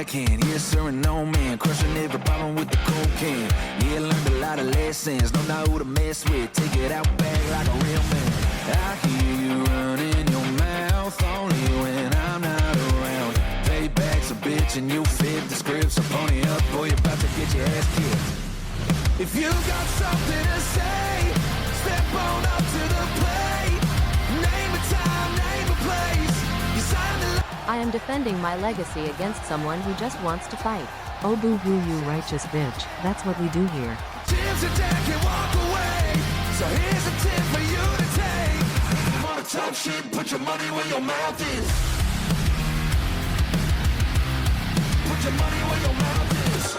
can. Yes, sir, and no man. Crushing every problem with the cocaine. Yeah, learned a lot of lessons. Don't know who to mess with. Take it out back like a real man. I hear you running your mouth only when I'm not around. Payback's a bitch and you fit the script. So pony up, boy, you're about to get your ass kicked. If you got something to say, step on up to the plate. Name a time, name a place. You sign the I am defending my legacy against someone who just wants to fight. Oh boo-hoo, you righteous bitch. That's what we do here. Jim's a deck and walk away. So here's a tip for you to take. If you wanna talk shit, put your money where your mouth is. Put your money where your mouth is.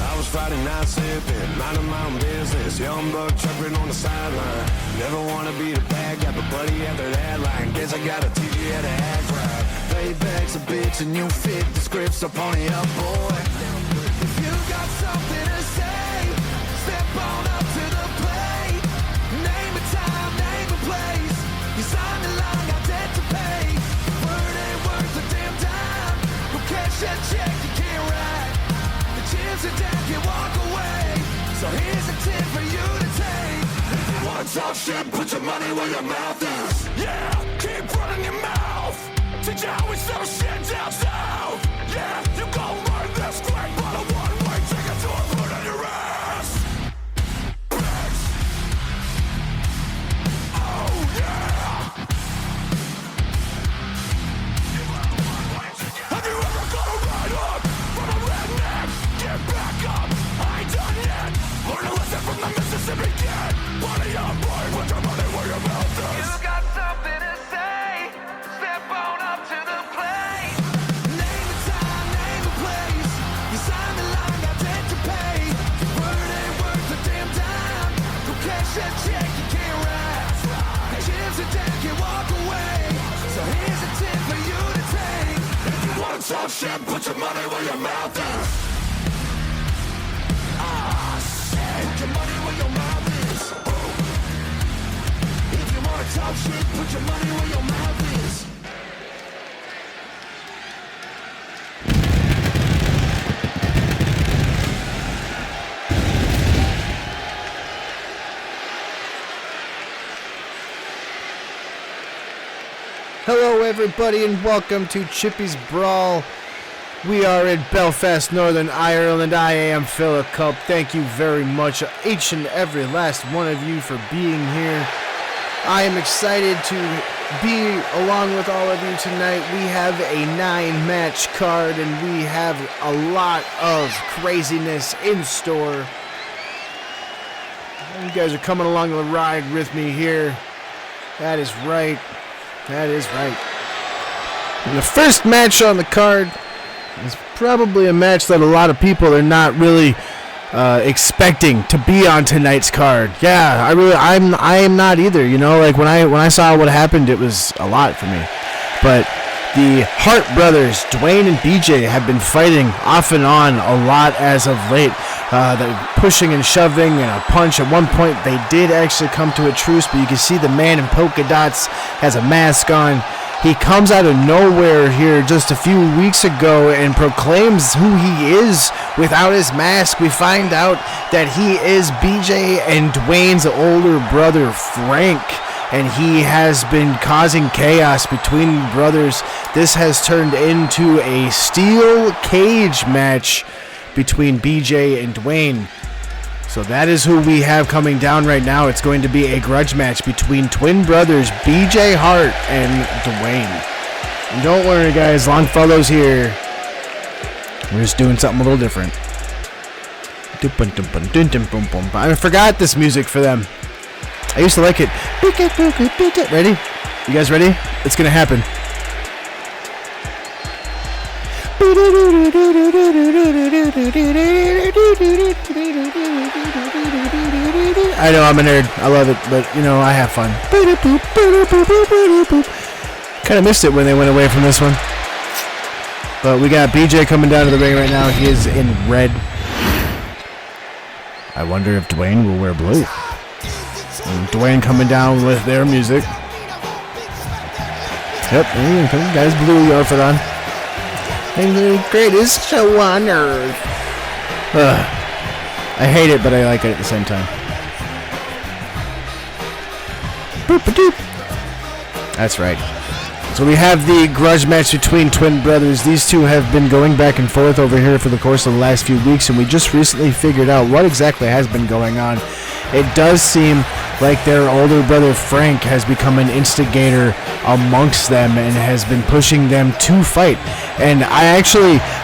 I was Friday night sipping, minding my own business. Young buck trucking on the sideline. Never wanna be the bad guy, but buddy after that line. Guess I gotta teach you how to act right. Payback's a bitch and you fit the script, so pony up, boy. If you got something to say, step on up to the plate. Name a time, name a place. You sign the line, got debt to pay. Word ain't worth a damn dime. Go cash that check, you can't write. The Jim's a deck and walk away. So here's a tip for you to take. If you wanna talk shit, put your money where your mouth is. Yeah, keep running your mouth. Teach you how we sell shit down south. Yeah, you gon' learn this quick, but a one-way ticket to a foot on your ass. Bitch. Oh yeah. Have you ever got a ride up from a redneck? Get back up, I ain't done yet. Learn a lesson from the Mississippi Kid. Money up, boy, put your money where your mouth is. You got something to say, step on up to the plate. Name a time, name a place. You sign the line, got debt to pay. Your word ain't worth a damn dime. Go cash that check, you can't write. The Jim's a deck and walk away. So here's a tip for you to take. If you wanna talk shit, put your money where your mouth is. Ah, shit. Put your money where your mouth is. If you wanna talk shit, put your money where your mouth is. Hello everybody and welcome to Chippy's Brawl. We are in Belfast, Northern Ireland. I am Philip Cup. Thank you very much, each and every last one of you, for being here. I am excited to be along with all of you tonight. We have a 9-match card and we have a lot of craziness in store. You guys are coming along the ride with me here. That is right. That is right. And the first match on the card is probably a match that a lot of people are not really expecting to be on tonight's card. Yeah, I am not either. You know, like when I saw what happened, it was a lot for me. But the Hart brothers, Dwayne and BJ, have been fighting off and on a lot as of late. They're pushing and shoving and a punch. At one point, they did actually come to a truce, but you can see the man in polka dots has a mask on. He comes out of nowhere here just a few weeks ago and proclaims who he is without his mask. We find out that he is BJ and Dwayne's older brother, Frank. And he has been causing chaos between the brothers. This has turned into a steel cage match between BJ and Dwayne. So that is who we have coming down right now. It's going to be a grudge match between twin brothers BJ Hart and Dwayne. And don't worry guys, Longfellow's here. We're just doing something a little different. I forgot this music for them. I used to like it. Ready? You guys ready? It's gonna happen. I know I'm a nerd. I love it, but you know I have fun. Kind of missed it when they went away from this one. But we got BJ coming down to the ring right now. He is in red. I wonder if Dwayne will wear blue. And Dwayne coming down with their music. Yep, guys, blue outfit on. And the greatest show on earth. I hate it, but I like it at the same time. Boop-a-doop. That's right. So we have the grudge match between twin brothers. These two have been going back and forth over here for the course of the last few weeks, and we just recently figured out what exactly has been going on. It does seem like their older brother Frank has become an instigator amongst them and has been pushing them to fight. And I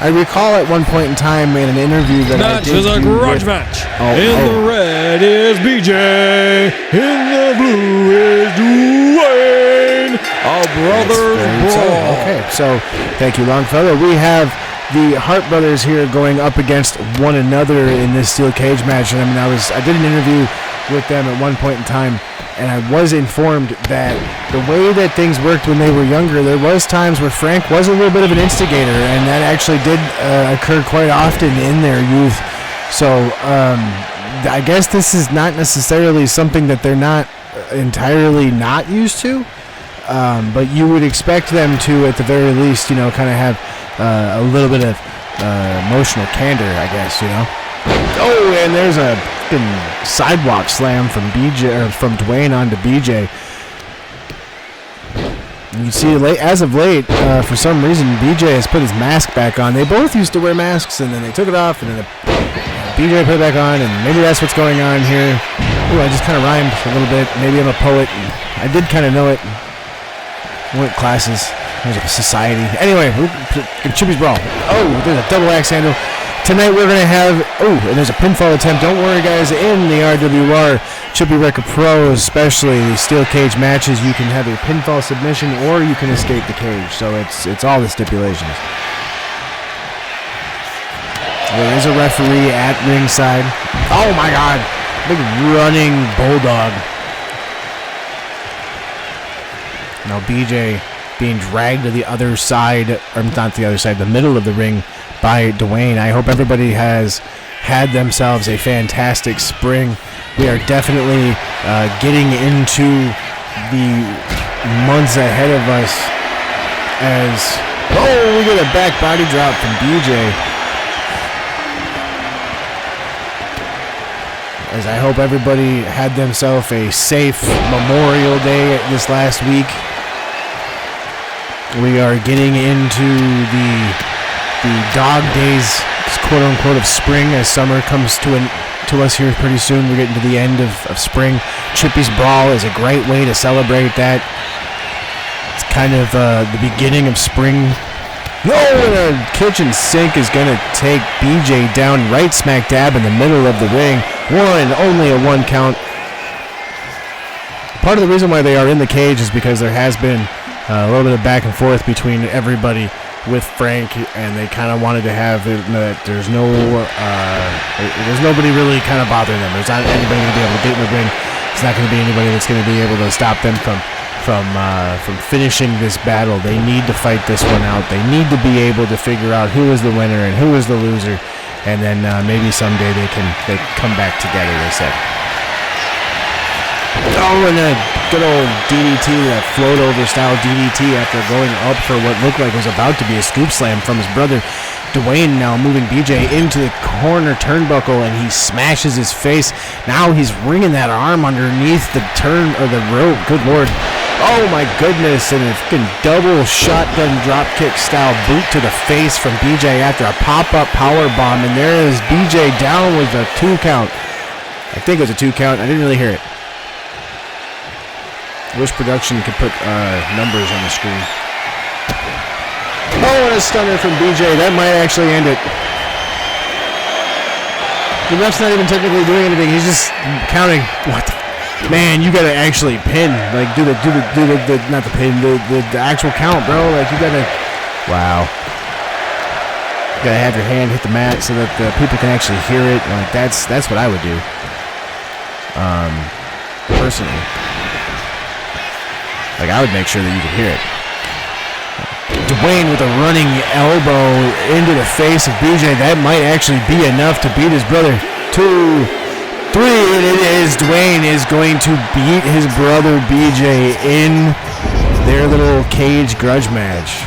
recall at one point in time in an interview that match I did is a grudge match. the red is BJ. In the blue is Dwayne. A brothers brawl. Okay, so thank you, Longfellow. We have the Hart brothers here going up against one another in this steel cage match. And I did an interview with them at one point in time, and I was informed that the way that things worked when they were younger, there was times where Frank was a little bit of an instigator, and that actually did occur quite often in their youth. So I guess this is not necessarily something that they're not entirely not used to, but you would expect them to, at the very least, kind of have a little bit of emotional candor, I guess, Oh, and there's a sidewalk slam from Dwayne onto BJ. And you see, as of late, for some reason, BJ has put his mask back on. They both used to wear masks, and then they took it off, and then BJ put it back on, and maybe that's what's going on here. Ooh, I just kind of rhymed a little bit. Maybe I'm a poet. I did kind of know it. I went classes. There's a society. Anyway, Chippy's Brawl. Oh, there's a double axe handle. Tonight we're going to have, and there's a pinfall attempt. Don't worry, guys, in the RWR, Chippy Wrecker Pro, especially the steel cage matches, you can have a pinfall submission or you can escape the cage. So it's all the stipulations. There is a referee at ringside. Oh, my God. Big running bulldog. Now BJ being dragged to the other side, or not the other side, the middle of the ring by Dwayne. I hope everybody has had themselves a fantastic spring. We are definitely getting into the months ahead of us as, we get a back body drop from BJ. As I hope everybody had themselves a safe Memorial Day this last week. We are getting into the dog days, quote unquote, of spring as summer comes to us here pretty soon. We're getting to the end of spring. Chippy's Brawl is a great way to celebrate that. It's kind of the beginning of spring. And a kitchen sink is going to take BJ down right smack dab in the middle of the ring. Only a one count. Part of the reason why they are in the cage is because there has been a little bit of back and forth between everybody with Frank, and they kind of wanted to have it that there's nobody really kind of bothering them. There's not anybody going to be able to get in the ring. It's not going to be anybody that's going to be able to stop them from finishing this battle. They need to fight this one out. They need to be able to figure out who is the winner and who is the loser, and then maybe someday they come back together, they said. And a good old DDT, that float-over style DDT after going up for what looked like was about to be a scoop slam from his brother. Dwayne now moving BJ into the corner turnbuckle, and he smashes his face. Now he's wringing that arm underneath the rope. Good Lord. Oh my goodness, and a fucking double shotgun dropkick style boot to the face from BJ after a pop-up power bomb, and there is BJ down with a 2 count. I think it was a 2 count. I didn't really hear it. Wish production could put numbers on the screen. And a stunner from BJ. That might actually end it. The ref's not even technically doing anything. He's just counting. What the? Man, you gotta actually pin. Like, do the not the pin, the actual count, bro. Like, you gotta. Wow. You gotta have your hand hit the mat so that the people can actually hear it. Like, that's what I would do. Personally. Like, I would make sure that you could hear it. Dwayne with a running elbow into the face of BJ. That might actually be enough to beat his brother. 2, 3, and it is. Dwayne is going to beat his brother BJ in their little cage grudge match.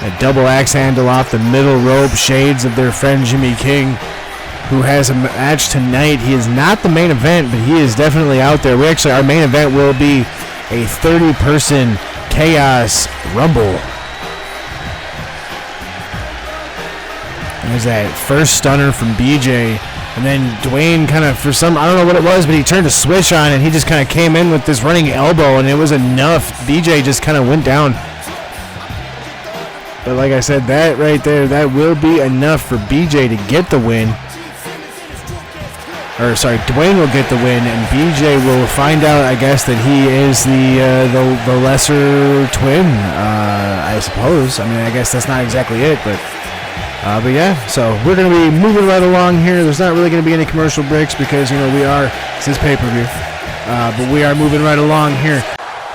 A double axe handle off the middle rope, shades of their friend Jimmy King, who has a match tonight. He is not the main event, but he is definitely out there. Our main event will be a 30-person Chaos Rumble. There's that first stunner from BJ, and then Dwayne kind of, I don't know what it was, but he turned a switch on, and he just kind of came in with this running elbow, and it was enough. BJ just kind of went down. But like I said, that right there, that will be enough for BJ to get the win. Dwayne will get the win, and BJ will find out, I guess, that he is the lesser twin, I suppose. I mean, I guess that's not exactly it, but yeah. So we're going to be moving right along here. There's not really going to be any commercial breaks because, this is pay-per-view. But we are moving right along here.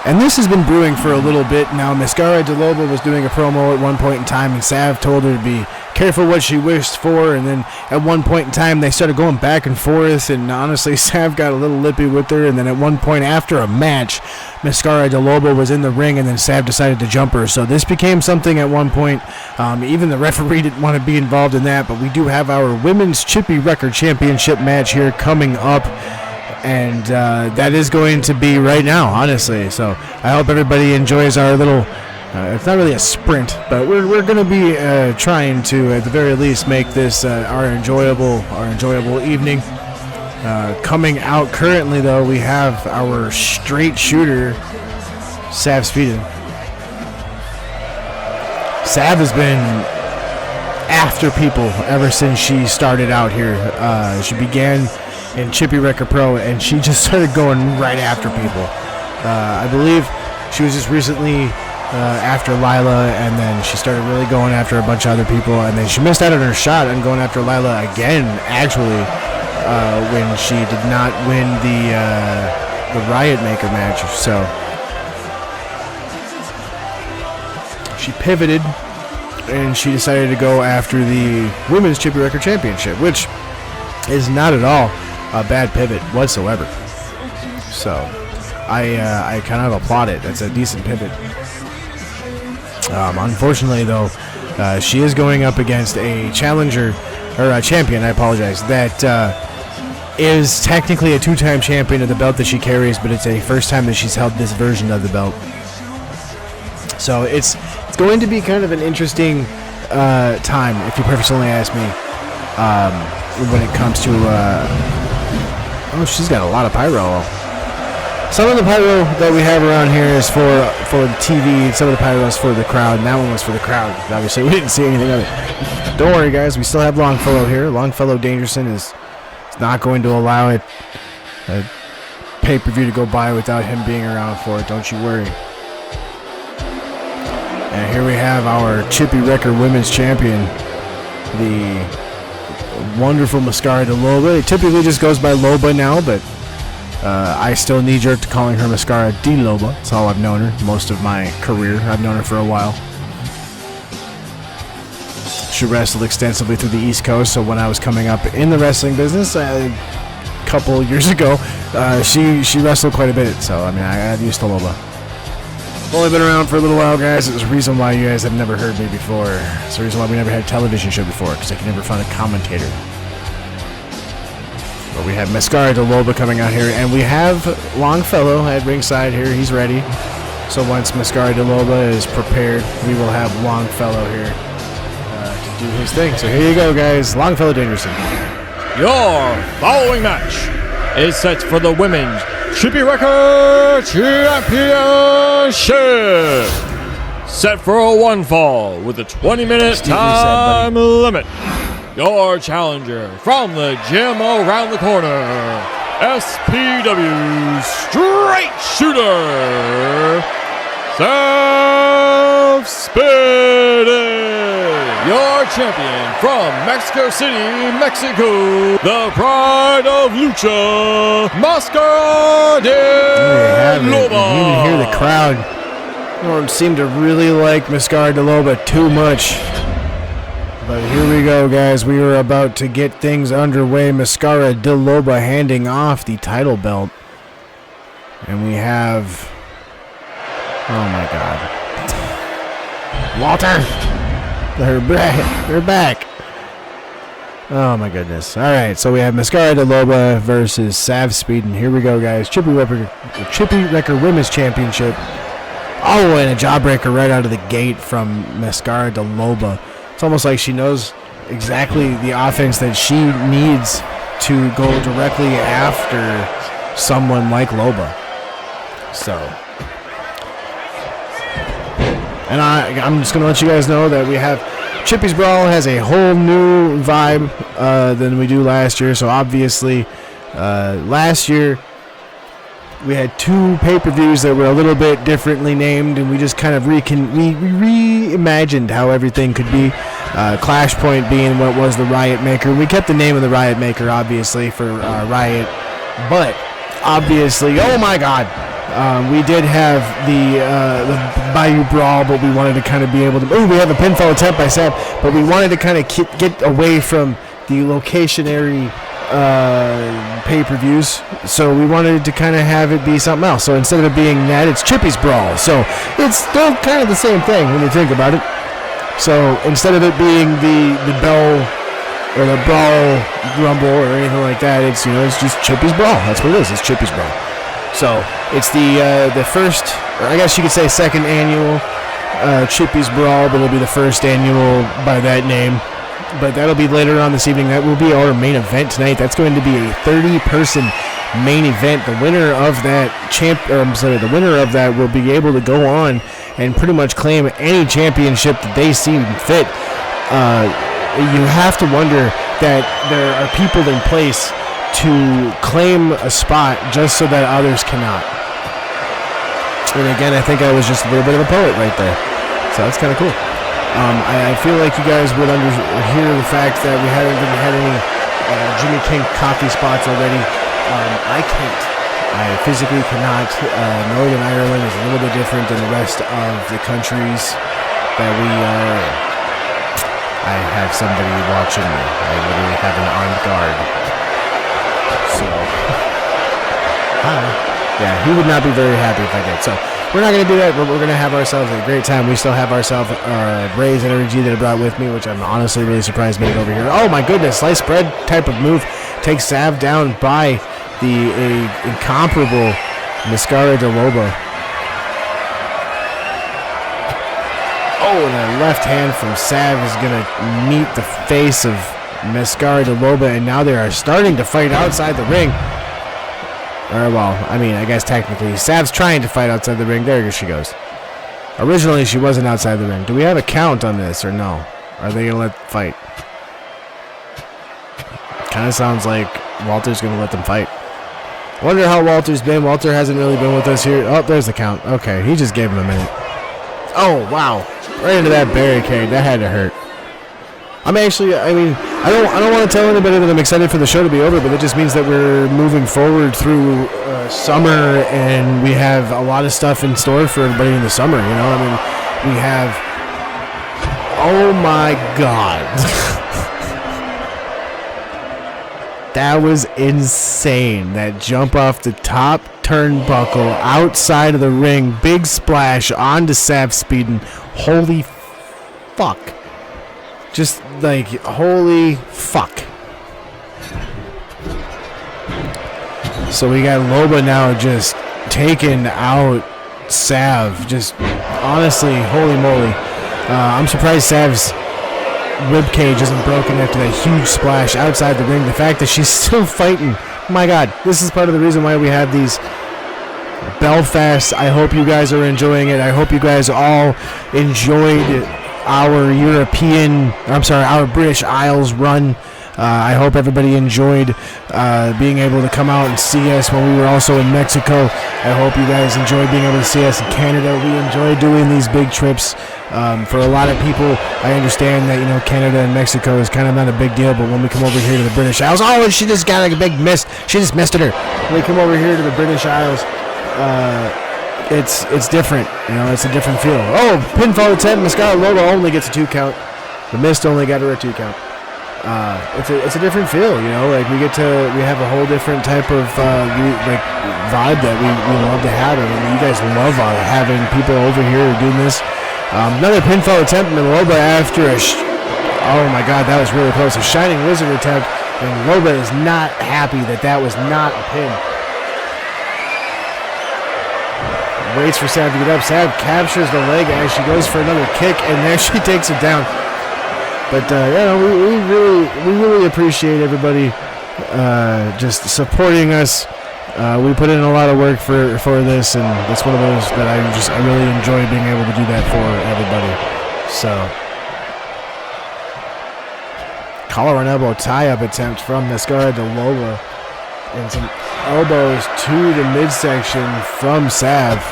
And this has been brewing for a little bit now. Mascara de Loba was doing a promo at one point in time, and Sav told her to be careful what she wished for, and then at one point in time they started going back and forth, and honestly Sav got a little lippy with her, and then at one point after a match, Mascara de Loba was in the ring, and then Sav decided to jump her. So this became something at one point. Even the referee didn't want to be involved in that, but we do have our Women's Chippy Wrecker Championship match here coming up. And that is going to be right now, honestly. So I hope everybody enjoys our little, it's not really a sprint, but we're going to be trying to, at the very least, make this our enjoyable evening. Coming out currently, though, we have our straight shooter, Sav Speeden. Sav has been after people ever since she started out here. She began in Chippy Wrecker Pro, and she just started going right after people. I believe she was just recently after Lila, and then she started really going after a bunch of other people, and then she missed out on her shot and going after Lila again, actually, when she did not win the Riot Maker match. So she pivoted, and she decided to go after the Women's Chippy Wrecker Championship, which is not at all a bad pivot whatsoever. So I kind of applaud it. That's a decent pivot. Unfortunately, though, she is going up against a challenger, or a champion, I apologize, that is technically a two-time champion of the belt that she carries, but it's a first time that she's held this version of the belt. So it's going to be kind of an interesting time, if you personally ask me, when it comes to oh, she's got a lot of pyro. Some of the pyro that we have around here is for the TV, some of the pyro is for the crowd, and that one was for the crowd. Obviously, we didn't see anything of it. Don't worry, guys, we still have Longfellow here. Longfellow Dangerson is not going to allow a pay-per-view to go by without him being around for it. Don't you worry. And here we have our Chippy Wrecker Women's Champion, the wonderful Mascara de Loba. It typically just goes by Loba now, but I still knee-jerk to calling her Mascara de Loba. That's how I've known her most of my career. I've known her for a while. She wrestled extensively through the East Coast, so when I was coming up in the wrestling business a couple years ago, she wrestled quite a bit, so I mean, I got used to Loba. I've only been around for a little while, guys. It's the reason why you guys have never heard me before. It's the reason why we never had a television show before, because I could never find a commentator. But we have Mascara de Loba coming out here, and we have Longfellow at ringside here. He's ready. So once Mascara de Loba is prepared, we will have Longfellow here to do his thing. So here you go, guys. Longfellow Dangerson. Your following match is set for the Women's Chippy Wrecker Championship. Set for a one fall with a 20-minute time limit. Your challenger from the gym around the corner, SPW Straight Shooter, Sav Speeden. Your champion from Mexico City, Mexico, the pride of Lucha, Mascara de Loba. You can hear the crowd. They don't seem to really like Mascara de Loba too much. But here we go, guys. We are about to get things underway. Mascara de Loba handing off the title belt And we have... Oh, my God. Walter! They're back. Oh, my goodness. All right, so we have Mascara de Loba versus Sav Speeden. Here we go, guys. Chippy Wrecker Women's Championship. Oh, and a jawbreaker right out of the gate from Mascara de Loba. It's almost like she knows exactly the offense that she needs to go directly after someone like Loba. So, and I'm just going to let you guys know that we have Chippy's Brawl has a whole new vibe than we do last year. So obviously, last year we had 2 pay-per-views that were a little bit differently named, and we just kind of reimagined how everything could be. Clash Point being what was the Riot Maker. We kept the name of the Riot Maker, obviously, for Riot, but obviously, oh my God, we did have the Bayou Brawl, but we wanted to kind of be able to. Oh, we have a pinfall attempt by Sam, but we wanted to kind of get away from the locationary pay-per-views, so we wanted to kind of have it be something else. So instead of it being that, it's Chippy's Brawl. So it's still kind of the same thing when you think about it. So instead of it being the Bell or the Brawl Rumble or anything like that, it's it's just Chippy's Brawl. That's what it is. It's Chippy's Brawl. So it's the first, or I guess you could say second annual Chippy's Brawl, but it'll be the first annual by that name. But that'll be later on this evening. That will be our main event tonight. That's going to be a 30-person main event. The winner of that the winner of that will be able to go on and pretty much claim any championship that they see fit. You have to wonder that there are people in place to claim a spot just so that others cannot. And again, I think I was just a little bit of a poet right there. So that's kind of cool. I feel like you guys would hear the fact that we haven't even had any Jimmy King coffee spots already. I can't. I physically cannot. Northern Ireland is a little bit different than the rest of the countries that we are in. I have somebody watching me. I literally have an armed guard. So, hi. Yeah, he would not be very happy if I did. So, we're not going to do that, but we're going to have ourselves a great time. We still have ourselves Ray's energy that I brought with me, which I'm honestly really surprised made it over here. Oh my goodness, slice spread type of move takes Sav down by the incomparable Mascara de Loba. Oh, and a left hand from Sav is going to meet the face of Mascara de Loba, and now they are starting to fight outside the ring. Or, well, I mean, I guess technically, Sav's trying to fight outside the ring. There she goes. Originally, she wasn't outside the ring. Do we have a count on this, or no? Are they going to let them fight? Kind of sounds like Walter's going to let them fight. Wonder how Walter's been. Walter hasn't really been with us here. Oh, there's the count. Okay, he just gave him a minute. Oh, wow. Right into that barricade. That had to hurt. I don't want to tell anybody that I'm excited for the show to be over, but it just means that we're moving forward through summer, and we have a lot of stuff in store for everybody in the summer, we have, oh my God. That was insane. That jump off the top turnbuckle outside of the ring, big splash onto Sav Speeden. Holy fuck. Just like, holy fuck. So we got Loba now just taking out Sav. Just, honestly, holy moly. I'm surprised Sav's ribcage isn't broken after that huge splash outside the ring. The fact that she's still fighting. My God, this is part of the reason why we have these Belfast. I hope you guys are enjoying it. I hope you guys all enjoyed our British Isles run. I hope everybody enjoyed being able to come out and see us when we were also in Mexico. I hope you guys enjoyed being able to see us in Canada. We enjoy doing these big trips. For a lot of people, I understand that Canada and Mexico is kind of not a big deal, but when we come over here to the British Isles, and she just got like a big miss. She just missed it her. When we come over here to the British Isles, it's different, it's a different feel. Oh, pinfall attempt. Mascara Loba only gets a 2 count. The mist only got her a 2 count. it's a different feel, you know. Like we have a whole different type of vibe that we love to have, and you guys love having people over here doing this. Another pinfall attempt from Loba after oh my God, that was really close. A Shining Wizard attempt, and Loba is not happy that was not a pin. Waits for Sav to get up. Sav captures the leg as she goes for another kick, and there she takes it down. But we really appreciate everybody just supporting us. We put in a lot of work for this, and it's one of those that I really enjoy being able to do that for everybody. So, collar and elbow tie-up attempt from Mascara de Loba, and some elbows to the midsection from Sav.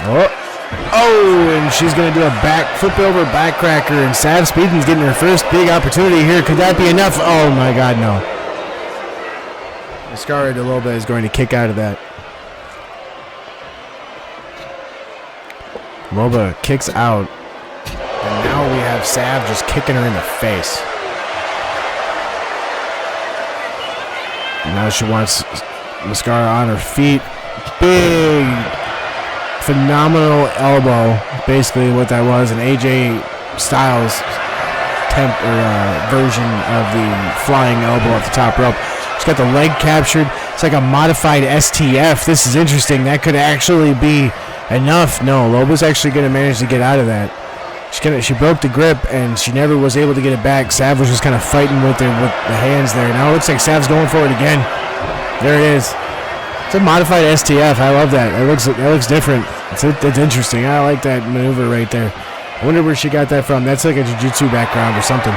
Oh, and she's going to do a flip over backcracker, and Sav Speedon's getting her first big opportunity here. Could that be enough? Oh my God, no. Mascara de Loba is going to kick out of that. Loba kicks out, and now we have Sav just kicking her in the face. And now she wants Mascara on her feet. Big, phenomenal elbow. Basically what that was, an AJ Styles version of the flying elbow off the top rope. She's got the leg captured. It's like a modified STF. This is interesting. That could actually be enough. No, Loba's actually going to manage to get out of that. She broke the grip, and she never was able to get it back. Sav was just kind of fighting with the hands there. Now it looks like Sav's going for it again. There it is. It's a modified STF. I love that. That looks different. It's interesting. I like that maneuver right there. I wonder where she got that from. That's like a jiu-jitsu background or something.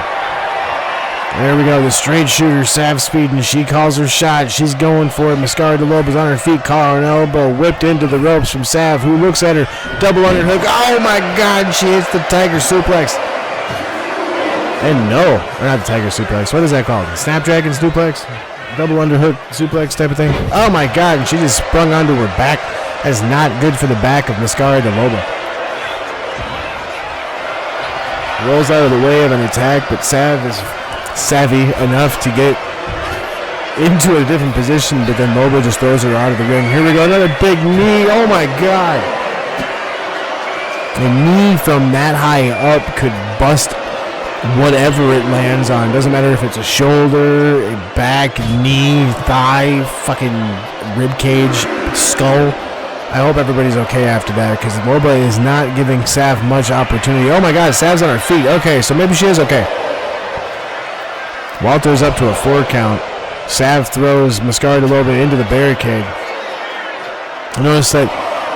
There we go. The straight shooter, Sav Speedon. She calls her shot. She's going for it. Mascara de Loba's on her feet. Collar and elbow whipped into the ropes from Sav, who looks at her. Double underhook. Oh my God. She hits the tiger suplex. And no. Or not the tiger suplex. What is that called? The Snapdragon suplex? Double underhook suplex type of thing. Oh my God. And she just sprung onto her back. That's not good for the back of Mascara de Loba. Rolls out of the way of an attack, but Sav is savvy enough to get into a different position, but then Loba just throws her out of the ring. Here we go, another big knee. Oh my God. A knee from that high up could bust whatever it lands on. Doesn't matter if it's a shoulder, a back, knee, thigh, fucking rib cage, skull. I hope everybody's okay after that, because Loba is not giving Sav much opportunity. Oh my God, Sav's on her feet. Okay, so maybe she is okay. Walter's up to a 4 count. Sav throws Mascara de Loba into the barricade. I noticed that,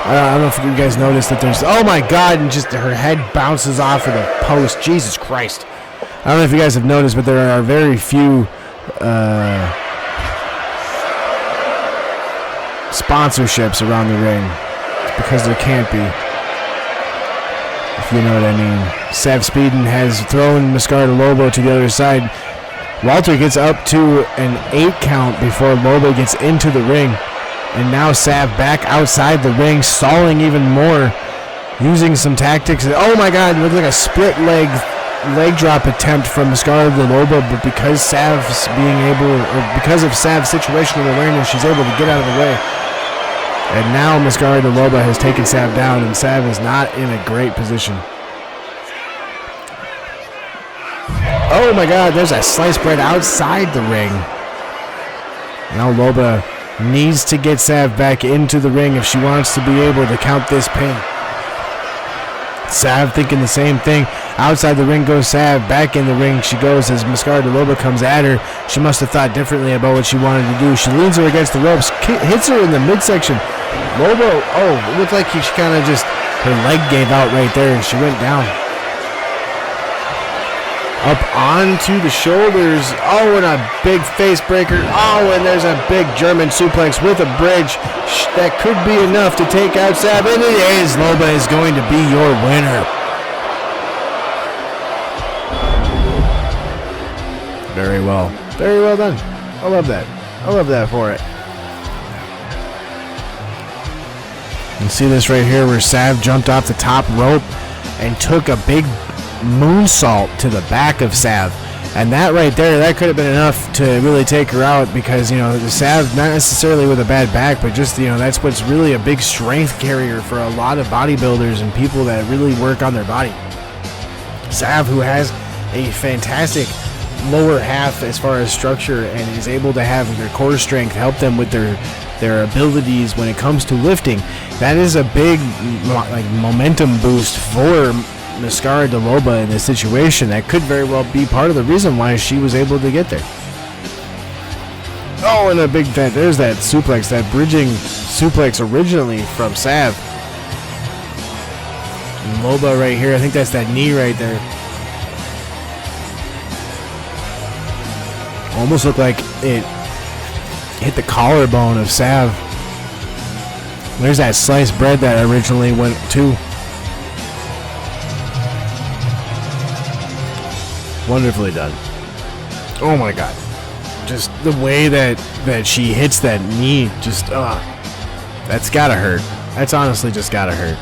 I don't know if you guys noticed that there's, oh my God, and just her head bounces off of the post. Jesus Christ. I don't know if you guys have noticed, but there are very few sponsorships around the ring. It's because there can't be. If you know what I mean. Sav Speedon has thrown Mascara de Loba to the other side. Walter gets up to an 8 count before Loba gets into the ring. And now Sav back outside the ring, stalling even more, using some tactics. Oh my God, it looked like a split leg drop attempt from Mascara de Loba, but because of Sav's situational awareness, she's able to get out of the way. And now Mascara de Loba has taken Sav down, and Sav is not in a great position. Oh my God, there's a sliced bread outside the ring. Now Loba needs to get Sav back into the ring if she wants to be able to count this pin. Sav thinking the same thing. Outside the ring goes Sav. Back in the ring she goes as Mascara de Loba comes at her. She must have thought differently about what she wanted to do. She leans her against the ropes, hits her in the midsection. Loba, it looked like she kind of just, her leg gave out right there and she went down. Up onto the shoulders. Oh, and a big face breaker. Oh, and there's a big German suplex with a bridge. That could be enough to take out Sav. And it is. Loba is going to be your winner. Very well. Very well done. I love that. I love that for it. You can see this right here where Sav jumped off the top rope and took a big moonsault to the back of Sav. And that right there, that could have been enough to really take her out because, the Sav, not necessarily with a bad back, but just, that's what's really a big strength carrier for a lot of bodybuilders and people that really work on their body. Sav, who has a fantastic lower half as far as structure and is able to have their core strength help them with their abilities when it comes to lifting, that is a big momentum boost for Mascara de Loba in this situation. That could very well be part of the reason why she was able to get there. Oh, and a big fat, there's that suplex, that bridging suplex originally from Sav. And Loba right here, I think that's that knee right there. Almost looked like it hit the collarbone of Sav. There's that sliced bread that originally went to. Wonderfully done. Oh my god. Just the way that she hits that knee, that's gotta hurt. That's honestly just gotta hurt.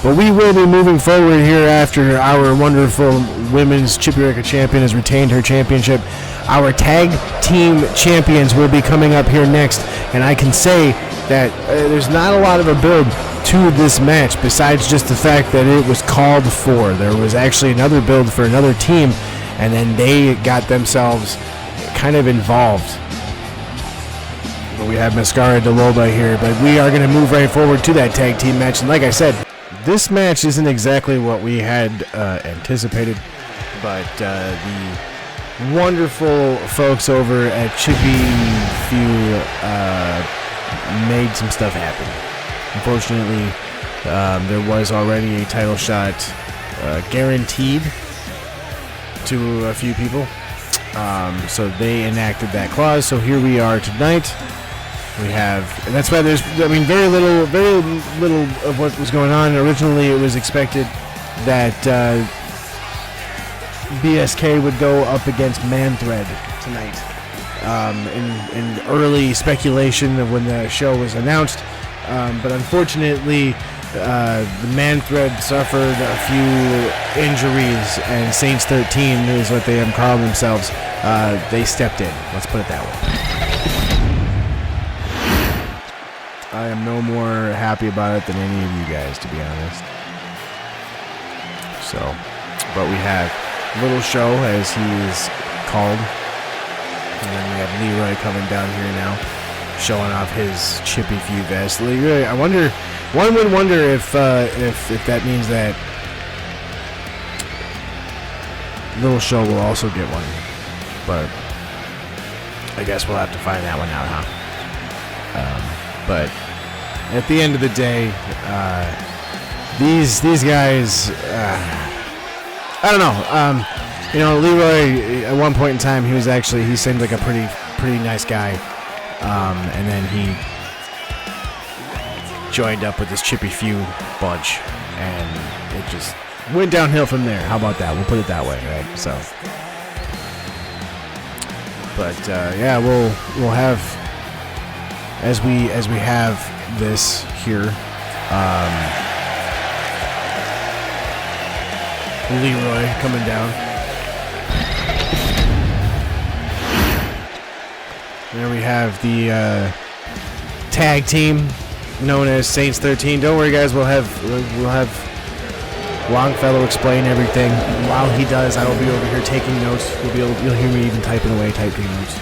But we will be moving forward here after our wonderful women's Chippy Wrecker champion has retained her championship. Our tag team champions will be coming up here next, and I can say that there's not a lot of a build to this match besides just the fact that it was called for. There was actually another build for another team, and then they got themselves kind of involved. But we have Mascara de Loba here, but we are going to move right forward to that tag team match. And like I said, this match isn't exactly what we had anticipated, but the wonderful folks over at Chippy made some stuff happen. Unfortunately, there was already a title shot guaranteed to a few people, so they enacted that clause. So here we are tonight. We have, and that's why there's, very little of what was going on. Originally, it was expected that BSK would go up against Manthread tonight. In early speculation of when the show was announced, but unfortunately, the Manthread suffered a few injuries, and Saints 13 is what they have called themselves. They stepped in. Let's put it that way. I am no more happy about it than any of you guys, to be honest. So, but we have Little Show, as he is called. And then we have Leroy coming down here now, showing off his Chippy Feud vest. Leroy, one would wonder if that means that Little Show will also get one. But I guess we'll have to find that one out, huh? But at the end of the day, these guys, I don't know. Leroy, at one point in time, he seemed like a pretty nice guy, and then he joined up with this Chippy Feud bunch, and it just went downhill from there. How about that? We'll put it that way, right? So, but yeah, we'll have. As we have this here, Leroy coming down. There we have the tag team known as Saints 13. Don't worry, guys. We'll have Longfellow explain everything. While he does, I will be over here taking notes. You'll hear me even typing away, typing notes.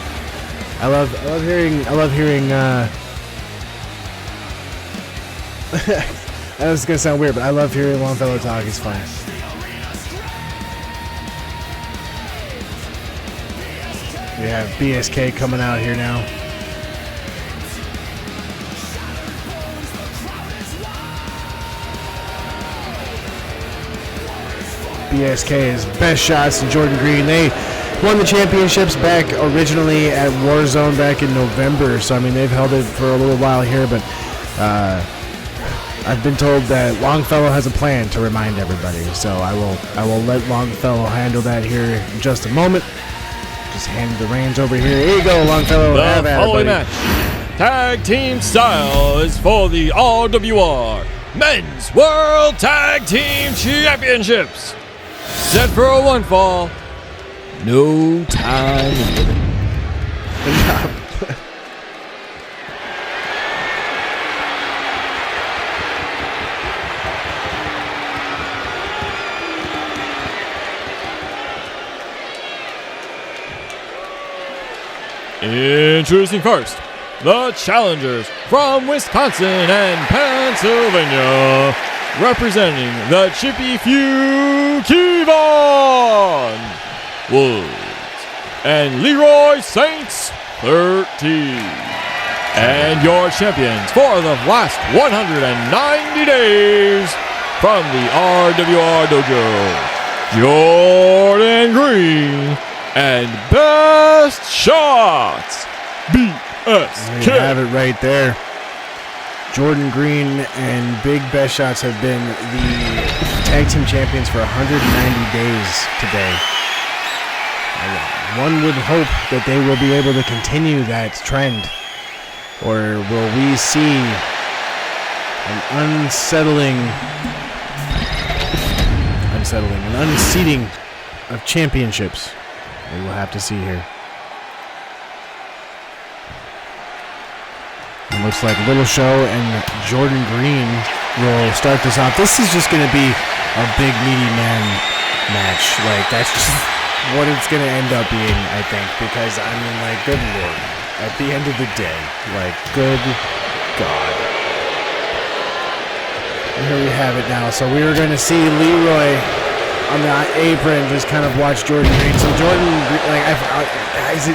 I love hearing that's gonna sound weird, but I love hearing Longfellow talk. He's fun. We have BSK coming out here now. BSK is best shots in Jordan Green. They won the championships back originally at Warzone back in November, so they've held it for a little while here, but I've been told that Longfellow has a plan to remind everybody, so I will let Longfellow handle that here in just a moment. Just hand the reins over here. Here you go, Longfellow. The following match, tag team style, is for the RWR Men's World Tag Team Championships. Set for a 1 fall. No time limit. Good job. Introducing first, the challengers from Wisconsin and Pennsylvania, representing the Chippy Kevon Woods and Leroy Saints 13. And your champions for the last 190 days from the RWR Dojo, Jordan Green and Best Shots, BSK. You have it right there. Jordan Green and Big Best Shots have been the tag team champions for 190 days today. And one would hope that they will be able to continue that trend. Or will we see an unseating of championships? We will have to see here. It looks like Little Show and Jordan Green will start this off. This is just going to be a big meaty man match. Like, that's just what it's going to end up being, I think. Because, I mean, like, good Lord. At the end of the day, like, good God. And here we have it now. So we are going to see Leroy on the apron, just kind of watch Jordan Green. So Jordan, like,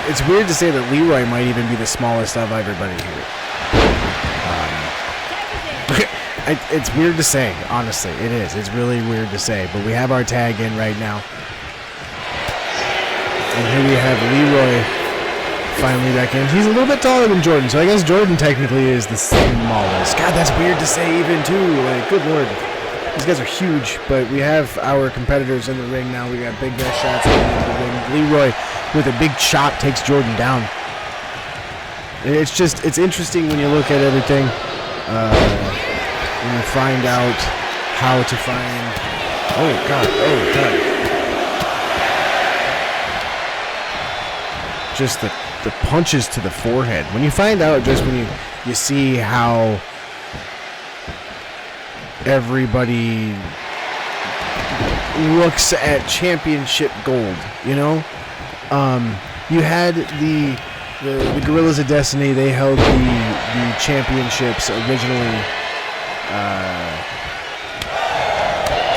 it's weird to say that Leroy might even be the smallest of everybody here. It's weird to say, honestly. It is. It's really weird to say. But we have our tag in right now. And here we have Leroy finally back in. He's a little bit taller than Jordan, so I guess Jordan technically is the smallest. God, that's weird to say even too. Like, good Lord. These guys are huge, but we have our competitors in the ring now. We got Big Best Shots in the ring. Leroy with a big chop takes Jordan down. It's interesting when you look at everything. When you find out how to find. Oh God! Just the punches to the forehead. When you find out, just when you see how everybody looks at championship gold, you know? You had the Guerrillas of Destiny. They held the championships originally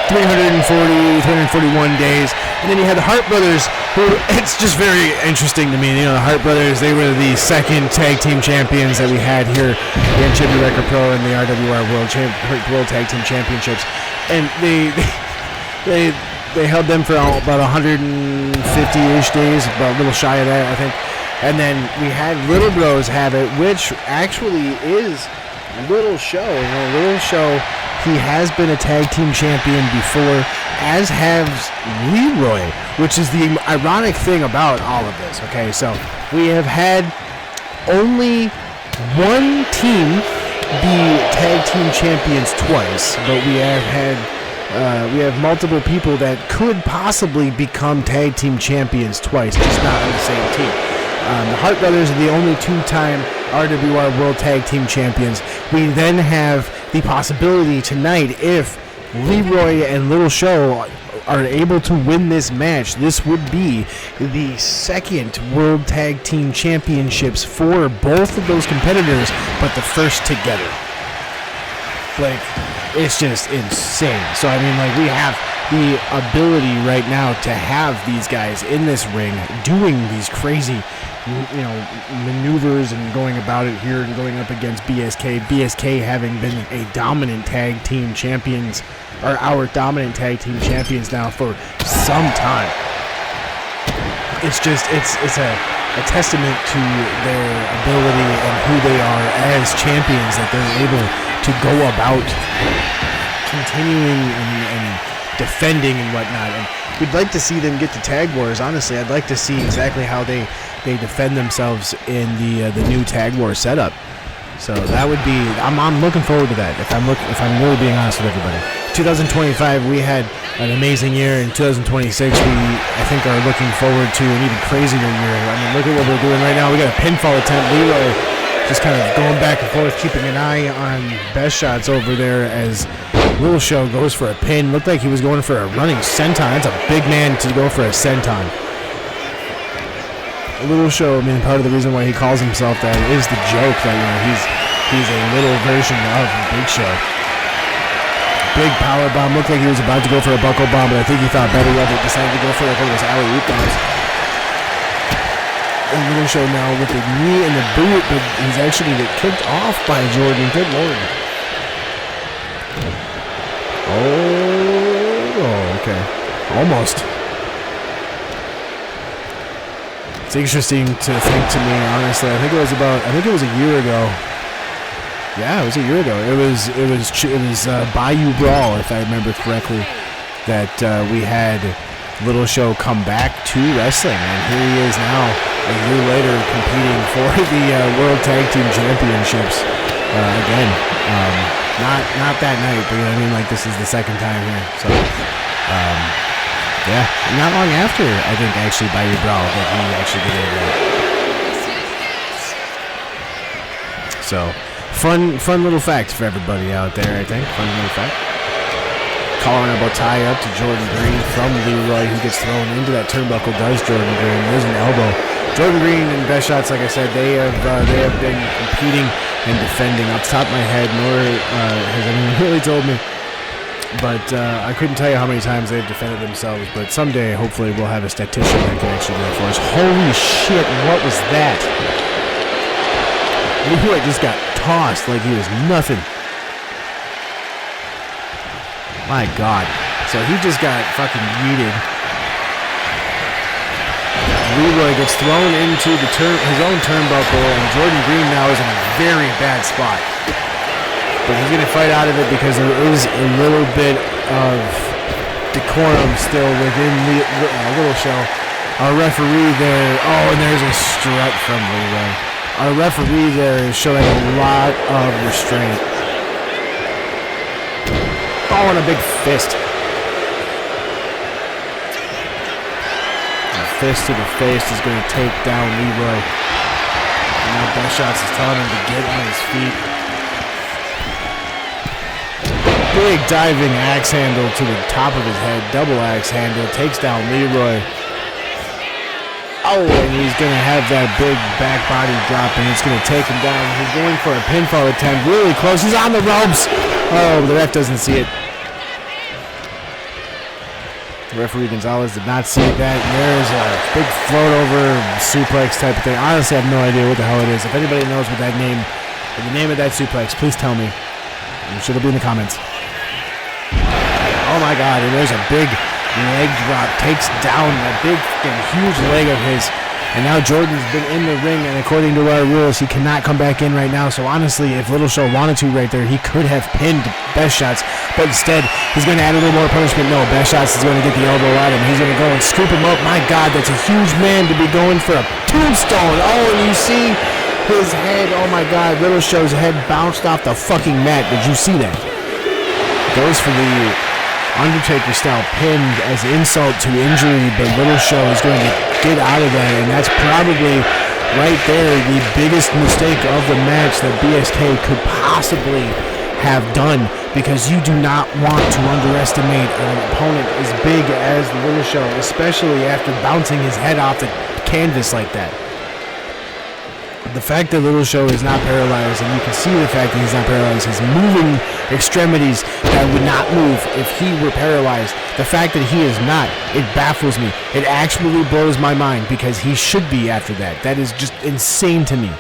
341 days. And then you had the Hart Brothers, who, it's just very interesting to me. You know, the Hart Brothers, they were the second tag team champions that we had here in Chippy Wrecker Pro and the RWR World Tag Team Championships. And they held them for about 150-ish days, about a little shy of that, I think. And then we had Little Bros have it, which actually is Little Show. You know, Little Show, he has been a tag team champion before, as has Leroy, which is the ironic thing about all of this. Okay, so we have had only one team be tag team champions twice, but we have multiple people that could possibly become tag team champions twice, just not on the same team. The Hart Brothers are the only two-time RWR World Tag Team Champions. We then have the possibility tonight, if Leroy and Little Show are able to win this match, this would be the second World Tag Team Championships for both of those competitors, but the first together. Like, it's just insane. So, I mean, like, we have the ability right now to have these guys in this ring doing these crazy, you know, maneuvers and going about it here and going up against BSK. BSK having been a dominant tag team champions, or our dominant tag team champions now for some time. It's just, it's a testament to their ability and who they are as champions, that they're able to go about continuing and defending and whatnot. And we'd like to see them get to Tag Wars. Honestly, I'd like to see exactly how they defend themselves in the new Tag Wars setup. So that would be, I'm looking forward to that. If I'm really being honest with everybody, 2025, we had an amazing year. In 2026, I think, are looking forward to an even crazier year. I mean, look at what we're doing right now. We got a pinfall attempt. Leroy just kind of going back and forth, keeping an eye on best shots over there as Little Show goes for a pin. Looked like he was going for a running senton. That's a big man to go for a senton. Little Show, I mean, part of the reason why he calls himself that is the joke that, he's a little version of Big Show. Big power bomb. Looked like he was about to go for a buckle bomb, but I think he thought better of it. Decided to go for one of those alley-oop bombs. And Little Show now with the knee and the boot, but he's actually get kicked off by Jordan. Good lord. Oh, okay. Almost. It's interesting to think to me, honestly. I think it was a year ago. Yeah, it was a year ago. It was Bayou Brawl, if I remember correctly, that we had Little Show come back to wrestling, and here he is now, a year later, competing for the World Tag Team Championships again. Not that night, but like this is the second time here. So, yeah, not long after, I think, actually, Bayou Brawl, that he actually did it right. So, fun little fact for everybody out there, I think. Fun little fact. Calling about tie up to Jordan Green from Leroy, who gets thrown into that turnbuckle. Does Jordan Green? There's an elbow. Jordan Green and Best Shots, like I said, they have been competing and defending. Off the top of my head, nor has anyone really told me. But I couldn't tell you how many times they've defended themselves. But someday, hopefully, we'll have a statistician that can actually do that for us. Holy shit, what was that? Leroy just got tossed like he was nothing. My God. So he just got fucking yeeted. Leroy gets thrown into his own turnbuckle, and Jordan Green now is in a very bad spot. But he's going to fight out of it because there is a little bit of decorum still within the Little Show. Our referee there, and there's a strut from Leroy. Our referee there is showing a lot of restraint. Oh, and a big fist. A fist to the face is going to take down Leroy. And now Best Shots is telling him to get on his feet. Big diving axe handle to the top of his head. Double axe handle. Takes down Leroy. Oh, and he's going to have that big back body drop, and it's going to take him down. He's going for a pinfall attempt. Really close. He's on the ropes. Oh, the ref doesn't see it. Referee Gonzalez did not see that. And there's a big float over suplex type of thing. Honestly, I have no idea what the hell it is. If anybody knows what the name of that suplex, please tell me. I'm sure it'll be in the comments. Oh my God, and there's a big leg drop. Takes down that big fucking huge leg of his. And now Jordan's been in the ring, and according to our rules, he cannot come back in right now. So honestly, if Little Show wanted to right there, he could have pinned Best Shots. But instead, he's going to add a little more punishment. No, Best Shots is going to get the elbow at him. He's going to go and scoop him up. My God, that's a huge man to be going for a tombstone. Oh, and you see his head. Oh my God, Little Show's head bounced off the fucking mat. Did you see that? Goes for the Undertaker style pinned as insult to injury, but Little Show is going to get out of that, and that's probably right there the biggest mistake of the match that BSK could possibly have done, because you do not want to underestimate an opponent as big as Little Show, especially after bouncing his head off the canvas like that. The fact that Little Show is not paralyzed, and you can see the fact that he's not paralyzed, his moving extremities that would not move if he were paralyzed. The fact that he is not, it baffles me. It actually blows my mind, because he should be after that. That is just insane to me.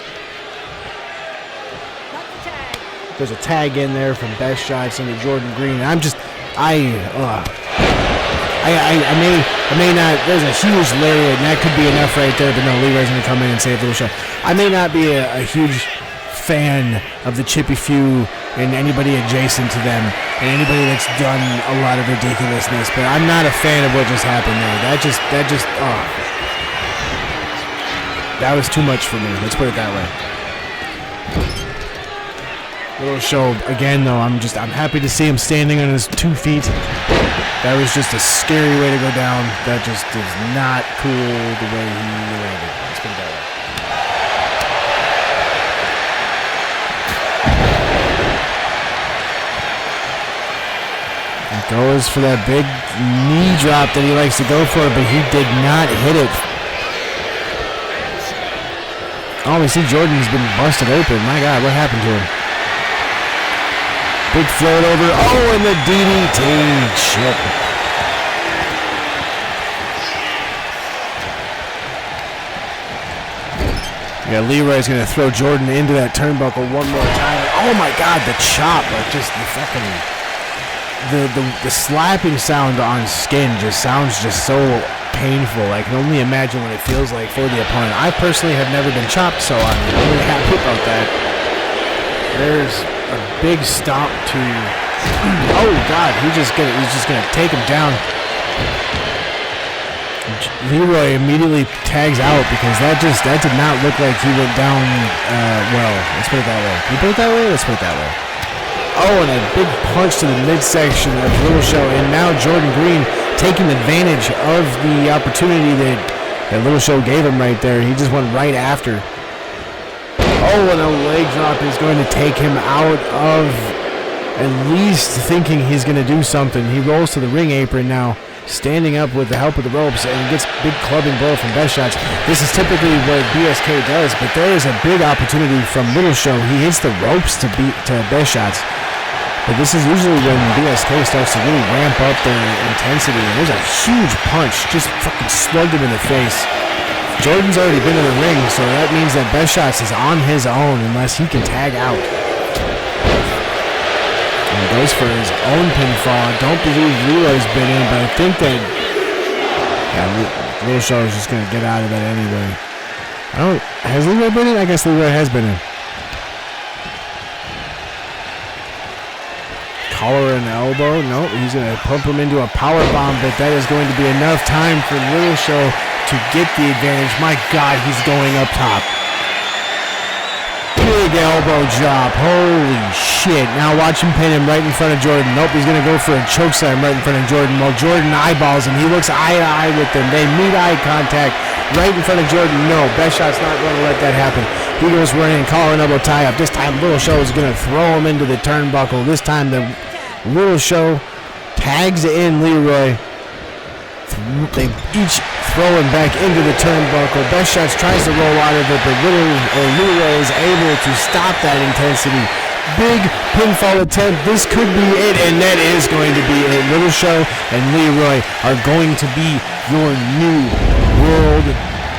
There's a tag in there from Best Shots into Jordan Green. I may not, there's a huge lariat, and that could be enough right there, but no, Leroy's going to come in and save Little Show. I may not be a huge fan of the Chippy Few and anybody adjacent to them, and anybody that's done a lot of ridiculousness, but I'm not a fan of what just happened there. That was too much for me, let's put it that way. Little Show again, though. I'm happy to see him standing on his 2 feet. That was just a scary way to go down. That just is not cool the way he landed. Let's put it that way. He goes for that big knee drop that he likes to go for, but he did not hit it. Oh, we see Jordan's been busted open. My God, what happened to him? Big float over. Oh, and the DDT. Chip. Yeah, Leroy's going to throw Jordan into that turnbuckle one more time. Oh, my God, the chop. Like, just the fucking... The slapping sound on skin just sounds just so painful. I can only imagine what it feels like for the opponent. I personally have never been chopped, so I'm really happy about that. There's a big stomp to... Oh God, he's just gonna take him down. Leroy immediately tags out because that did not look like he went down well. Let's put it that way. Can you put it that way? Let's put it that way. Oh, and a big punch to the midsection of Little Show, and now Jordan Green taking advantage of the opportunity that Little Show gave him right there. He just went right after. Oh, and a leg drop is going to take him out of at least thinking he's going to do something. He rolls to the ring apron now, standing up with the help of the ropes, and gets big clubbing blow from Best Shots. This is typically what BSK does, but there is a big opportunity from Little Show. He hits the ropes to Best Shots. But this is usually when BSK starts to really ramp up their intensity. And there's a huge punch, just fucking slugged him in the face. Jordan's already been in the ring, so that means that Best Shots is on his own unless he can tag out. And he goes for his own pinfall. I don't believe Leroy's been in, but I think that Little Show is just going to get out of that anyway. Has Leroy been in? I guess Leroy has been in. Collar and elbow. Nope, he's going to pump him into a power bomb, but that is going to be enough time for Little Show to get the advantage. My God, he's going up top. Big elbow drop. Holy shit. Now watch him pin him right in front of Jordan. Nope, he's going to go for a chokeslam right in front of Jordan. While Jordan eyeballs him, he looks eye to eye with him. They meet eye contact right in front of Jordan. No, Best Shot's not going to let that happen. He goes running, collar and elbow tie up. This time Little Show is going to throw him into the turnbuckle. This time the Little Show tags in Leroy. They each throw him back into the turnbuckle. Best Shots tries to roll out of it, but Leroy is able to stop that intensity. Big pinfall attempt. This could be it, and that is going to be it. Little Show and Leroy are going to be your new World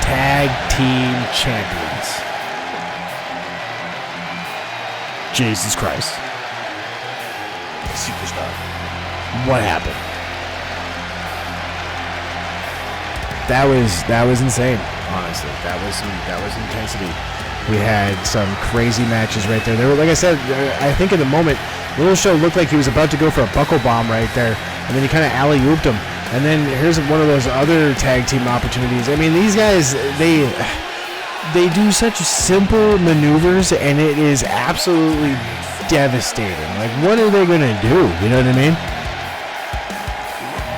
Tag Team Champions. Jesus Christ. Superstar. What happened? That was insane. Honestly, that was intensity. We had some crazy matches right there. There were, like I said, I think in the moment, Little Show looked like he was about to go for a buckle bomb right there, and then he kind of alley-ooped him. And then here's one of those other tag team opportunities. I mean, these guys, they do such simple maneuvers, and it is absolutely devastating. Like, what are they going to do? You know what I mean?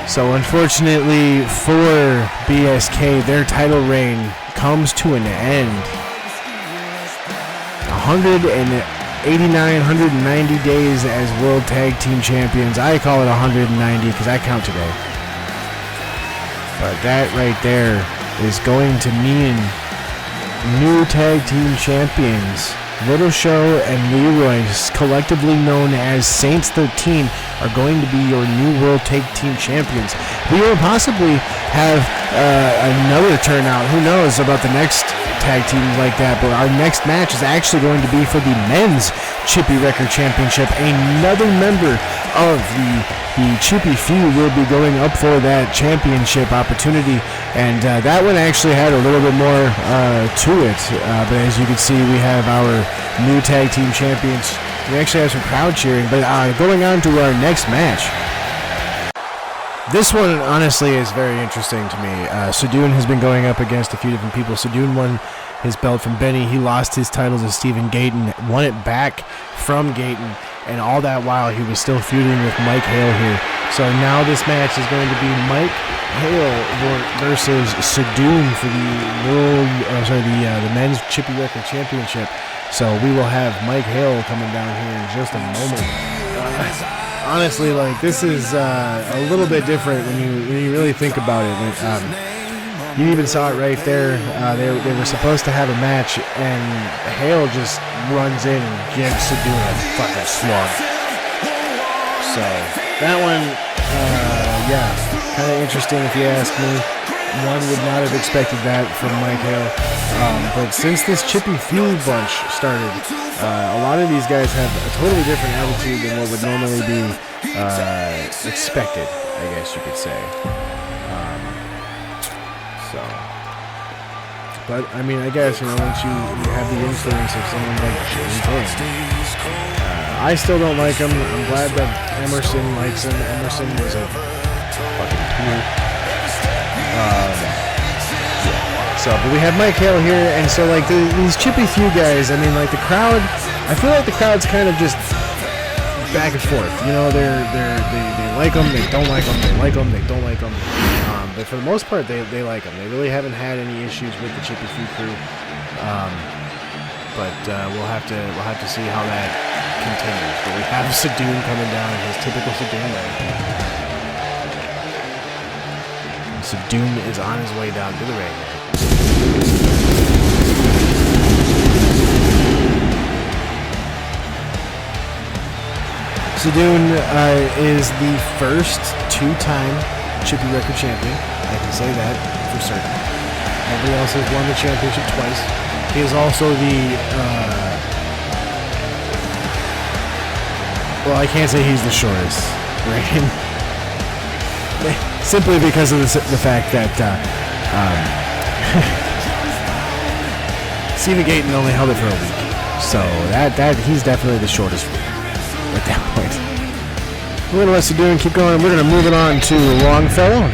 So, unfortunately for BSK, their title reign comes to an end. 190 days as World Tag Team Champions. I call it 190 because I count today. But that right there is going to mean new Tag Team Champions. Little Show and Leroy, collectively known as Saints 13, are going to be your new World Tag Team Champions. We will possibly have another turnout. Who knows about the next tag team like that, but our next match is actually going to be for the men's Chippy Wrecker Championship. Another member of the Chippy feud will be going up for that championship opportunity, and that one actually had a little bit more to it, but as you can see, we have our new tag team champions. We actually have some crowd cheering, but going on to our next match. This one, honestly, is very interesting to me. Sadoun has been going up against a few different people. Sadoun won his belt from Benny. He lost his title to Stephen Gayton, won it back from Gayton, and all that while he was still feuding with Mike Hale here. So now this match is going to be Mike Hale versus Sadoon for the men's Chippy Wrecker Championship. So we will have Mike Hale coming down here in just a moment. Honestly, like, this is a little bit different when you really think about it. You even saw it right there. They were supposed to have a match, and Hale just runs in and gives Sadoon a fucking slug. So that one, kind of interesting if you ask me. One would not have expected that from Mike Hale. But since this Chippy Feud bunch started, a lot of these guys have a totally different attitude than what would normally be expected, I guess you could say. But, I mean, I guess, once you have the influence of someone like Jimmy King, I still don't like him. I'm glad that Emerson likes him. Emerson was a fucking tool. But we have Mike Hale here, and so, like, these Chippy Feud guys, I mean, like, the crowd, I feel like the crowd's kind of just back and forth. They like them, they don't like them, they like them, they don't like them. But for the most part, they like them. They really haven't had any issues with the Chippy Feud crew. But we'll have to see how that continues. But we have Sadoon coming down in his typical Sadoon way. Sadoon is on his way down to the ring. Sadoon is the first two-time Chippy Wrecker champion. I can say that for certain. Nobody else has won the championship twice. He is also the... well, I can't say he's the shortest, right? Simply because of the fact that Stephen Gayton only held it for a week. So that he's definitely the shortest at that point. We're going to let Sadoon keep going. We're going to move it on to Longfellow.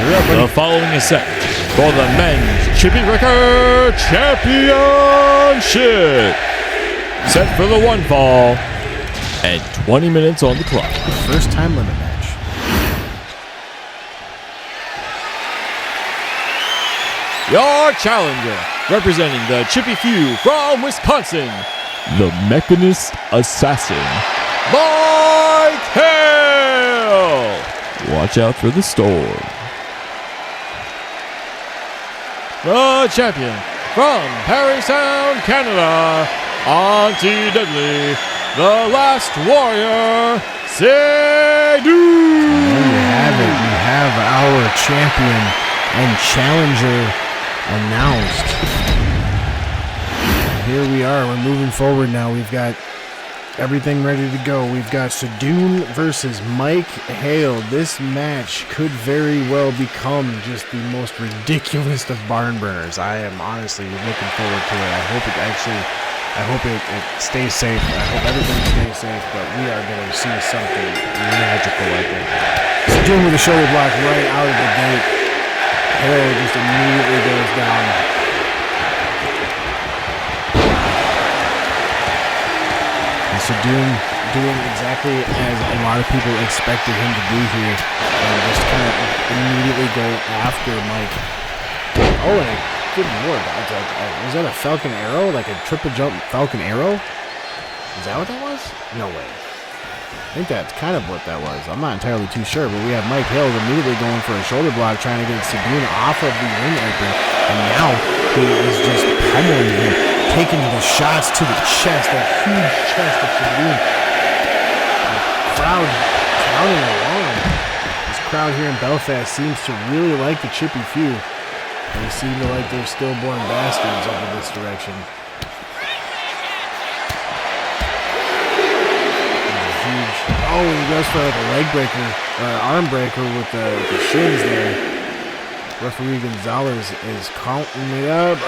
The following is set for the men's Chippy Wrecker Championship. Set for the one fall and 20 minutes on the clock. First time limit match. Your challenger, representing the Chippy Feud from Wisconsin, the Mechanist Assassin, Mike Hale. Watch out for the storm. The champion from Parry Sound, Canada, Auntie Deadly, the Last Warrior, Sadoon. There you have it. We have our champion and challenger announced. Here we are. We're moving forward now. We've got everything ready to go. We've got Sadoon versus Mike Hale. This match could very well become just the most ridiculous of barn burners. I am honestly looking forward to it. I hope it stays safe. I hope everything stays safe, but we are going to see something magical, I think. Sadoon with a shoulder block right out of the gate. Hale just immediately goes down. Sadoon doing exactly as a lot of people expected him to do here, and just kind of immediately go after Mike. Oh, and good lord, was that a Falcon Arrow? Like a triple jump Falcon Arrow? Is that what that was? No way. I think that's kind of what that was. I'm not entirely too sure, but we have Mike Hale immediately going for a shoulder block, trying to get Sadoon off of the ring apron, and now he is just pummeling him, taking the shots to the chest, that huge chest of Sadoon. The crowd counting along. This crowd here in Belfast seems to really like the Chippy Feud. They seem to like their stillborn bastards over this direction. Huge. Oh, he goes for like a leg breaker, or an arm breaker with the shins there. Referee Gonzalez is counting it up.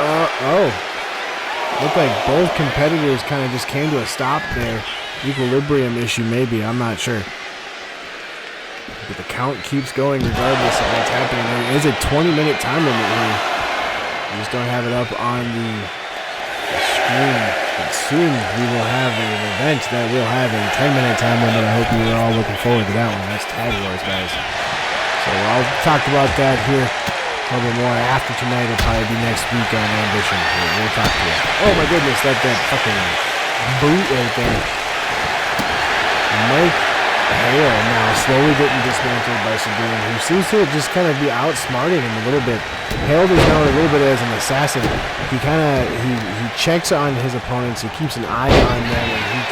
Looked like both competitors kind of just came to a stop there. Equilibrium issue maybe, I'm not sure. But the count keeps going regardless of what's happening. There is a 20-minute time limit here. We just don't have it up on the screen. But soon we will have an event that will have a 10-minute time limit. I hope you are all looking forward to that one. That's Tag Wars, guys. So I'll talk about that here a little bit more after tonight. It'll probably be next week on Ambition. We'll talk to you. Oh my goodness, that fucking boot right there. Mike Hale now slowly getting dismantled by Sadoon, who seems to just kind of be outsmarting him a little bit. Hale is known a little bit as an assassin. He checks on his opponents, he keeps an eye on them, and he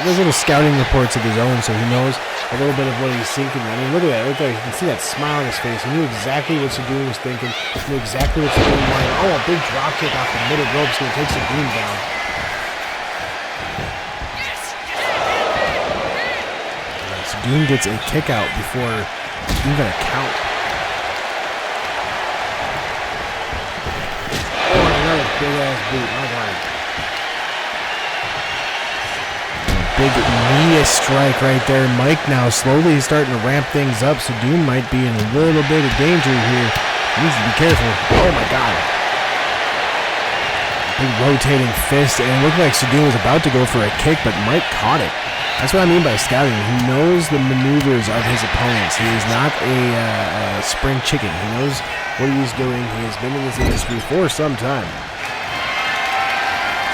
does little scouting reports of his own, so he knows a little bit of what he's thinking. I mean, look at that right there. You can see that smile on his face. He knew exactly what Sadoon was thinking. He knew exactly what Sadoon wanted. Oh, a big drop kick off the middle rope is going to take Sadoon down. Sadoon gets a kick out before even a count. Oh, another big ass boot. My God. Big knee strike right there. Mike now slowly starting to ramp things up. Sadoon might be in a little bit of danger here. He needs to be careful. Oh my God. Big rotating fist, and it looked like Sadoon was about to go for a kick, but Mike caught it. That's what I mean by scouting. He knows the maneuvers of his opponents. He is not a spring chicken. He knows what he's doing. He has been in this industry for some time.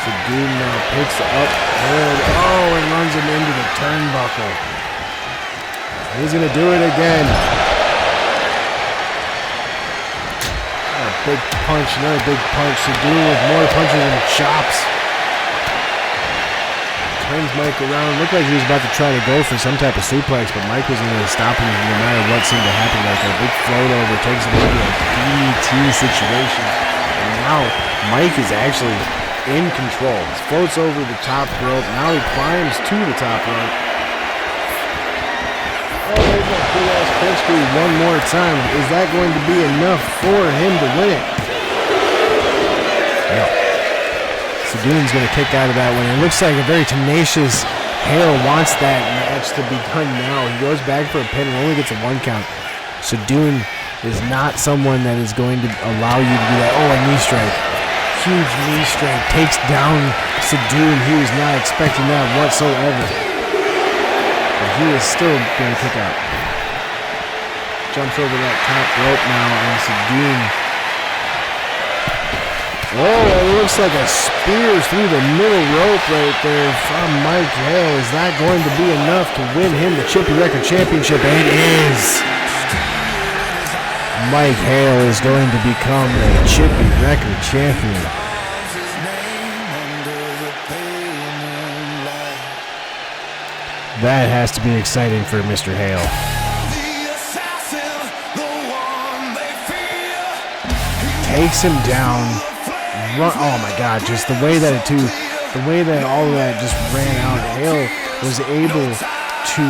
Sadoon now picks up Harold. Oh, and runs him into the turnbuckle. He's going to do it again. Oh, big punch, another big punch. Sadoon with more punches and chops. Turns Mike around. Looked like he was about to try to go for some type of suplex, but Mike was going to stop him no matter what seemed to happen. Like a big float over, takes him into a DDT situation. And now Mike is actually in control. He floats over the top rope. Now he climbs to the top rope. Oh, there's that big ass corkscrew one more time. Is that going to be enough for him to win it? No. Sadoon's going to kick out of that one. It looks like a very tenacious Hale wants that match to be done now. He goes back for a pin and only gets a 1 count. Sadoon is not someone that is going to allow you to do that. Oh, a knee strike. Huge knee strike. Takes down Sadoon. He was not expecting that whatsoever. But he is still going to kick out. Jumps over that top rope now, and Sadoon. Oh, it looks like a spear through the middle rope right there from Mike Hale. Is that going to be enough to win him the Chippy Wrecker Championship? And it is. Mike Hale is going to become the Chippy Wrecker Champion. That has to be exciting for Mr. Hale. Takes him down. Oh my God, just the way that all of that just ran out. Hale was able to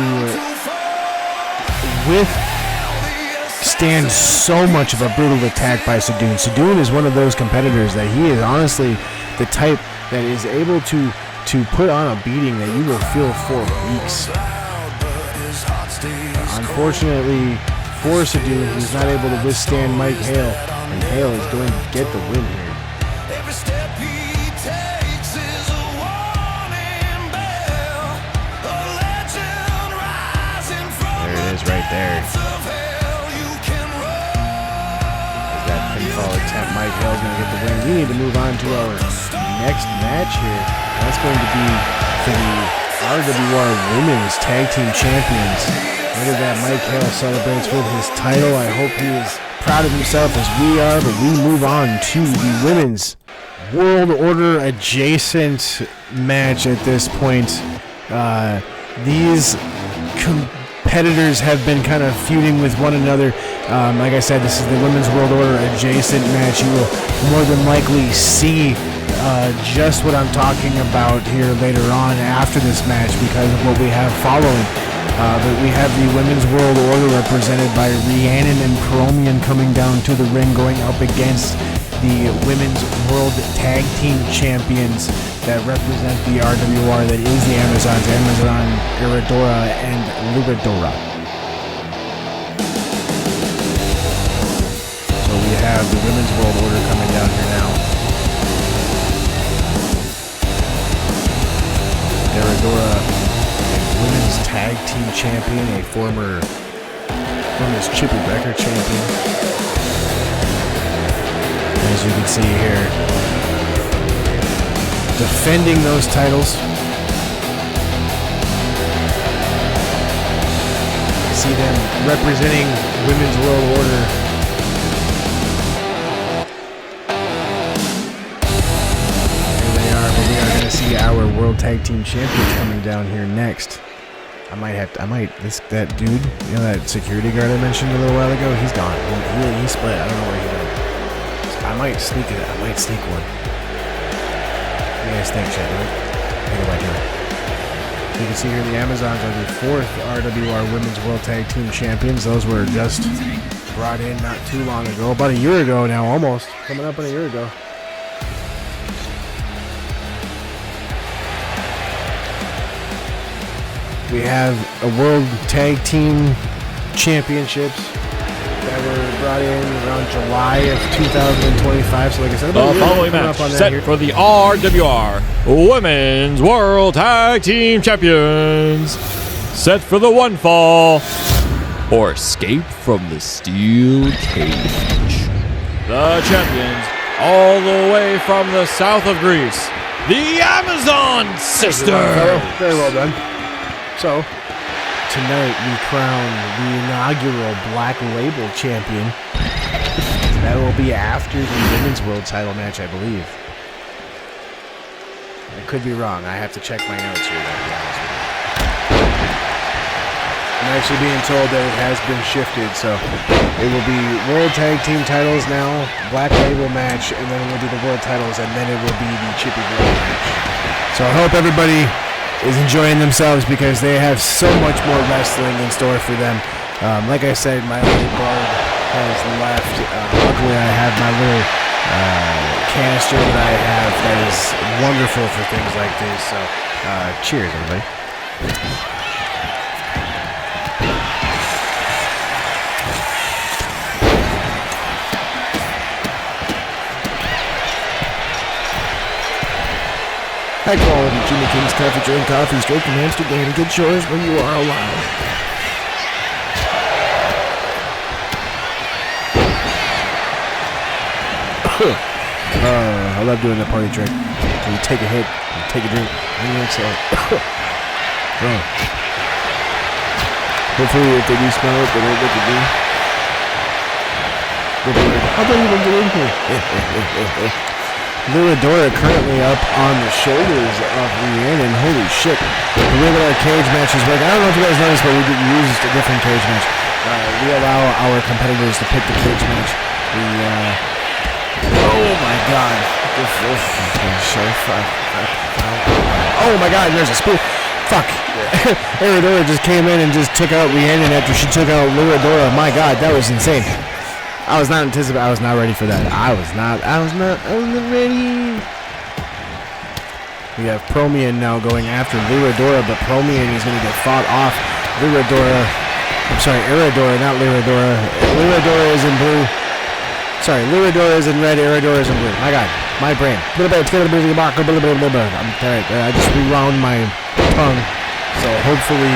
withstand so much of a brutal attack by Sadoon. Sadoon is one of those competitors that he is honestly the type that is able to put on a beating that you will feel for weeks. Unfortunately for Sadoon, he's not able to withstand Mike Hale, and Hale is going to get the win here. Right there. That pinfall attempt, Mike Hale's going to get the win. We need to move on to our next match here. That's going to be for the RWR Women's Tag Team Champions. Look at that, Mike Hale celebrates with his title. I hope he is proud of himself as we are, but we move on to the Women's World Order adjacent match at this point. These competitors have been kind of feuding with one another. Like I said, this is the Women's World Order adjacent match. You will more than likely see just what I'm talking about here later on after this match because of what we have following. But we have the Women's World Order represented by Rhiannon and Chromium coming down to the ring, going up against the Women's World Tag Team Champions that represent the RWR, that is the Amazons, Amazon, Iridora, and Luridora. So we have the Women's World Order coming down here now. Aradora, Women's Tag Team Champion, a former Chippy Wrecker Champion. As you can see here, defending those titles. See them representing Women's World Order. Here they are, but we are going to see our World Tag Team Champions coming down here next. That dude, you know, that security guard I mentioned a little while ago, he's gone. He split. I don't know where he went. I might sneak it. I might sneak one. What do you guys think, Chad? What do I do? You can see here the Amazons are the 4th RWR Women's World Tag Team Champions. Those were just brought in not too long ago. About a year ago now, almost. Coming up on a year ago. We have a World Tag Team Championships that were brought in around July of 2025. So like I said, the following match set for the RWR Women's World Tag Team Champions. Set for the one fall or escape from the steel cage. The champions all the way from the south of Greece, the Amazon Sisters. Very well done. So, tonight we crown the inaugural Black Label Champion. That will be after the Women's World Title match, I believe. I could be wrong. I have to check my notes here, to be honest with you. I'm actually being told that it has been shifted, so it will be World Tag Team titles now, Black Label match, and then it will be the World titles, and then it will be the Chippy Wrecker match. So I hope everybody is enjoying themselves because they have so much more wrestling in store for them. Like I said, my little guard has left. Luckily, I have my little canister that I have that is wonderful for things like this. So, cheers, everybody. High quality Jimmy King's Coffee, drink coffee, straight from Amsterdam. Good chores when you are alive. I love doing the party trick. When you take a hit, you take a drink, and you exhale. Hopefully, if they do smell it, they don't look at me. How about you get in here? Luadora currently up on the shoulders of Rhiannon. Holy shit. The way that our cage matches work, I don't know if you guys noticed, but we used a different cage match. We allow our competitors to pick the cage match. Oh my god. Oh my god, there's a spook. Fuck. Aradora just came in and just took out Rhiannon after she took out Luadora. My god, that was insane. I was not ready for that. I was not ready. We have Promian now going after Luadora, but Promian is going to get fought off. Aradora, not Luadora. Luadora is in blue. Sorry, Luadora is in red, Aradora is in blue. My god, my brain. I'm tired. I just rewound my tongue, so hopefully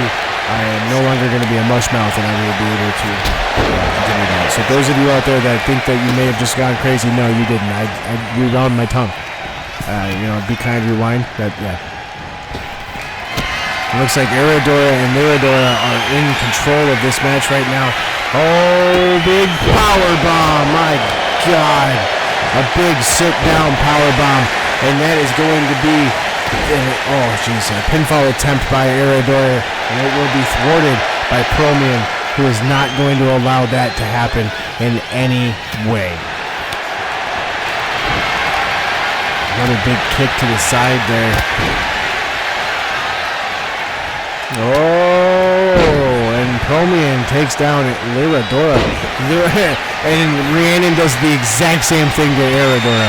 I am no longer going to be a mush mouth and I will be able to continue that. So those of you out there that think that you may have just gone crazy, no, you didn't. I rewound my tongue. Be kind, rewind. It looks like Aradora and Luadora are in control of this match right now. Oh, big power bomb. My god. A big sit-down power bomb. And that is going to be a pinfall attempt by Aradora, and it will be thwarted by Promian, who is not going to allow that to happen in any way. Another big kick to the side there. Oh, and Promian takes down Luadora. And Rhiannon does the exact same thing to Aradora.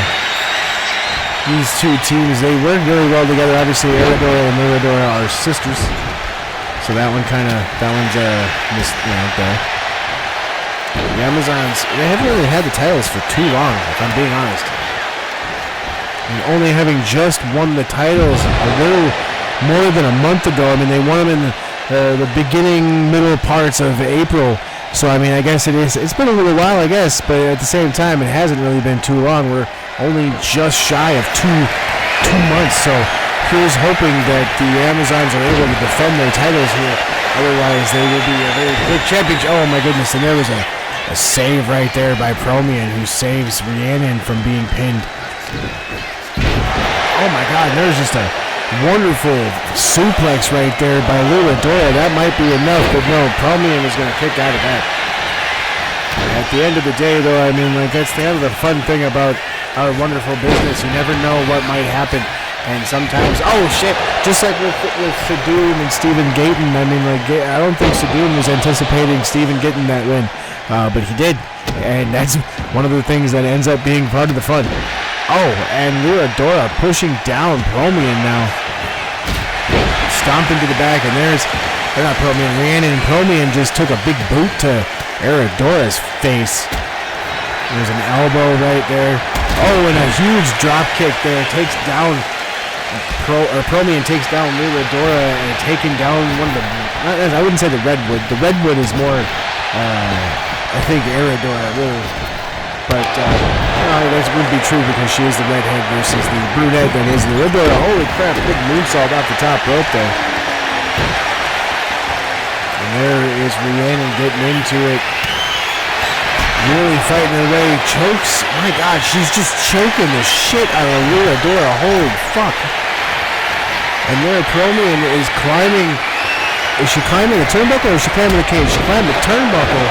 These two teams, they work really well together. Obviously, Aradora and Luadora are sisters. So that one's there. The Amazons, they haven't really had the titles for too long, if I'm being honest. And only having just won the titles a little more than a month ago. I mean, they won them in the beginning, middle parts of April. So, I mean, I guess it's been a little while, I guess, but at the same time, it hasn't really been too long. We're only just shy of two months. So, here's hoping that the Amazons are able to defend their titles here. Otherwise, they will be a very quick championship. Oh, my goodness. And there was a save right there by Promian, who saves Rhiannon from being pinned. Oh, my God. There's just a wonderful suplex right there by Luradora. That might be enough, but no, Promian is going to kick out of that. At the end of the day, though, I mean, like, that's the other fun thing about our wonderful business. You never know what might happen. And sometimes, oh shit, just like with Sadoon and Stephen Gayton, I mean, like, I don't think Sadoon was anticipating Stephen getting that win, but he did. And that's one of the things that ends up being part of the fun. Oh, and Luradora pushing down Promian now. Stomped into the back, and they're not Promian, Rhiannon, and Promian just took a big boot to Aradora's face. There's an elbow right there. Oh, and a huge drop kick there. Takes down, Promian takes down Luradora and taking down one of the, I wouldn't say the Redwood. The Redwood is more, I think, Aradora, really. But, that wouldn't be true because she is the redhead versus the brunette that is Luradora. Holy crap, big moonsault off the top rope there. And there is Rhiannon getting into it. Really fighting her way. Chokes. My God, she's just choking the shit out of Luradora. Holy fuck. And there Promian is climbing. Is she climbing the turnbuckle or is she climbing the cage? She climbed the turnbuckle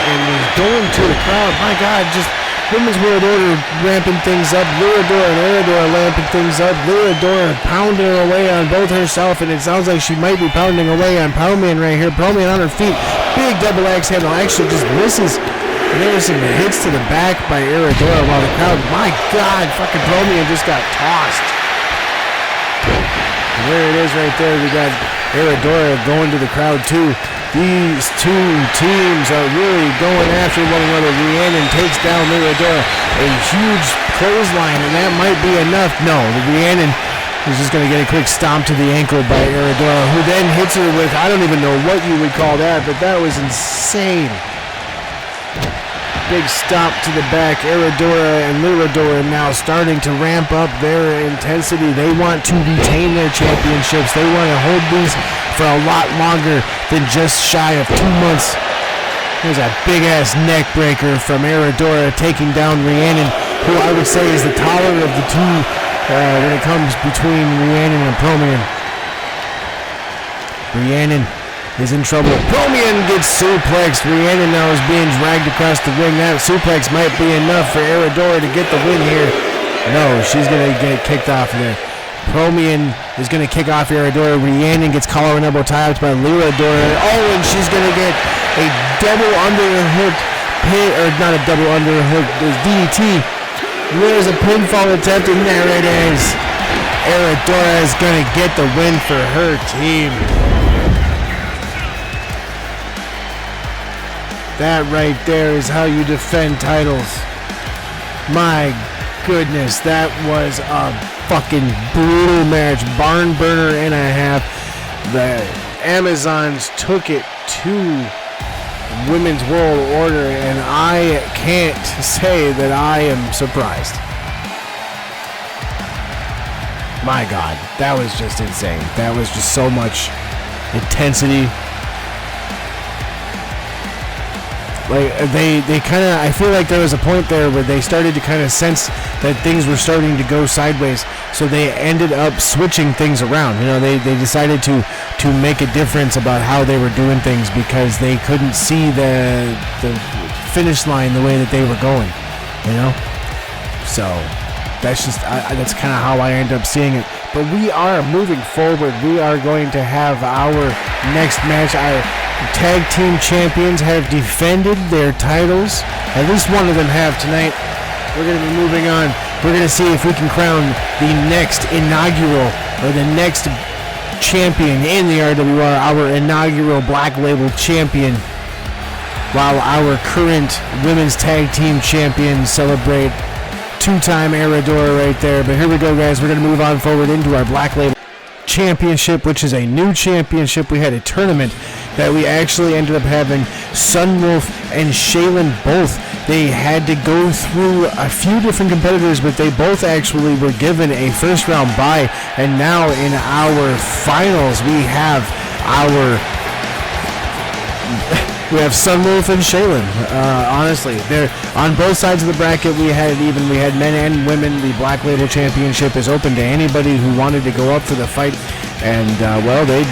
and is going to the crowd. My God, just Women's World Order ramping things up. Luradora and Aradora ramping things up. Luradora pounding away on both herself, and it sounds like she might be pounding away on Promian right here. Promian on her feet. Big double axe handle. Actually just misses. And there were some hits to the back by Aradora while the crowd, my God, fucking Promian just got tossed. And there it is right there. We got Aradora going to the crowd too. These two teams are really going after one another. Rhiannon takes down Luradora. A huge clothesline, and that might be enough. No, Rhiannon is just going to get a quick stomp to the ankle by Aradora, who then hits her with, I don't even know what you would call that, but that was insane. Big stomp to the back. Aradora and Luradora now starting to ramp up their intensity. They want to retain their championships. They want to hold these for a lot longer than just shy of 2 months. There's a big-ass neck breaker from Aradora taking down Rhiannon, who I would say is the taller of the two when it comes between Rhiannon and Promian. Rhiannon is in trouble. Promian gets suplexed. Rhiannon now is being dragged across the ring. That suplex might be enough for Aradora to get the win here. No, she's going to get kicked off of there. Promian is going to kick off Aradora. Rhiannon gets collar and elbow tie-ups by Luradora. Oh, and she's going to get a double underhook pin, or not a double underhook, DDT. There's a pinfall attempt, and there it is. Aradora is going to get the win for her team. That right there is how you defend titles. My goodness, that was a fucking brutal match. Barn burner and a half. The Amazons took it to Women's World Order, and I can't say that I am surprised. My God, that was just insane. That was just so much intensity. Like, they kind of, I feel like there was a point there where they started to kind of sense that things were starting to go sideways, so they ended up switching things around. You know, they decided to make a difference about how they were doing things because they couldn't see the finish line the way that they were going, you know? So, that's just, that's kind of how I end up seeing it. But we are moving forward. We are going to have our next match. Our tag team champions have defended their titles. At least one of them have tonight. We're going to be moving on. We're going to see if we can crown the next inaugural or the next champion in the RWR, our inaugural Black Label champion. while our current women's tag team champions celebrate two-time RWR right there. But here we go, guys. We're going to move on forward into our Black Label Championship, which is a new championship. We had a tournament that we actually ended up having Sunwolf and Shaylin both. They had to go through a few different competitors, but they both actually were given a first-round bye. And now in our finals, we have Sunwolf and Shaylin. Honestly, they're on both sides of the bracket. We had it even. We had men and women. The Black Label Championship is open to anybody who wanted to go up for the fight, and well, they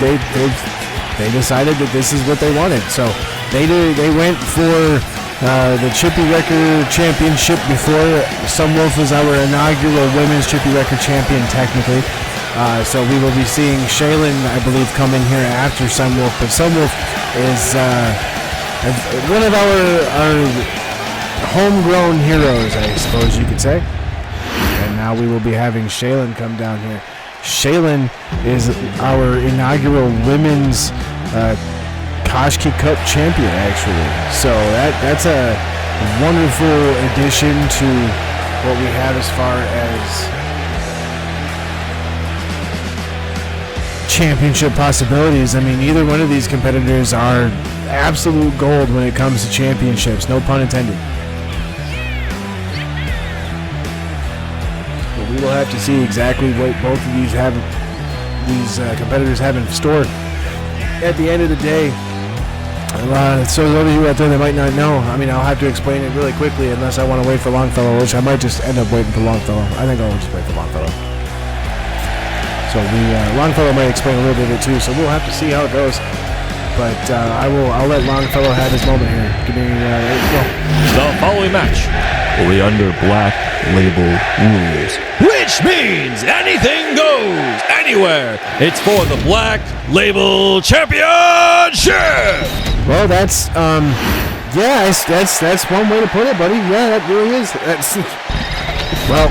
decided that this is what they wanted. So they went for the Chippy Wrecker Championship before. Sunwolf was our inaugural women's Chippy Wrecker champion, technically. So we will be seeing Shaylin, I believe, coming here after Sunwolf. But Sunwolf is one of our homegrown heroes, I suppose you could say. And now we will be having Shaylin come down here. Shaylin is our inaugural women's Koshki Cup champion, actually. So that's a wonderful addition to what we have as far as championship possibilities. I mean, either one of these competitors are absolute gold when it comes to championships, no pun intended. But we will have to see exactly what both of these competitors have in store at the end of the day. So those of you out there that might not know, I mean, I'll have to explain it really quickly unless I want to wait for Longfellow, which I might just end up waiting for Longfellow. I think I'll just wait for Longfellow. So Longfellow might explain a little bit of it too, so we'll have to see how it goes. But I'll let Longfellow have his moment here. Give me The following match will be under Black Label rules, which means anything goes anywhere. It's for the Black Label Championship. Well, that's that's one way to put it, buddy. Yeah, that really is. Well,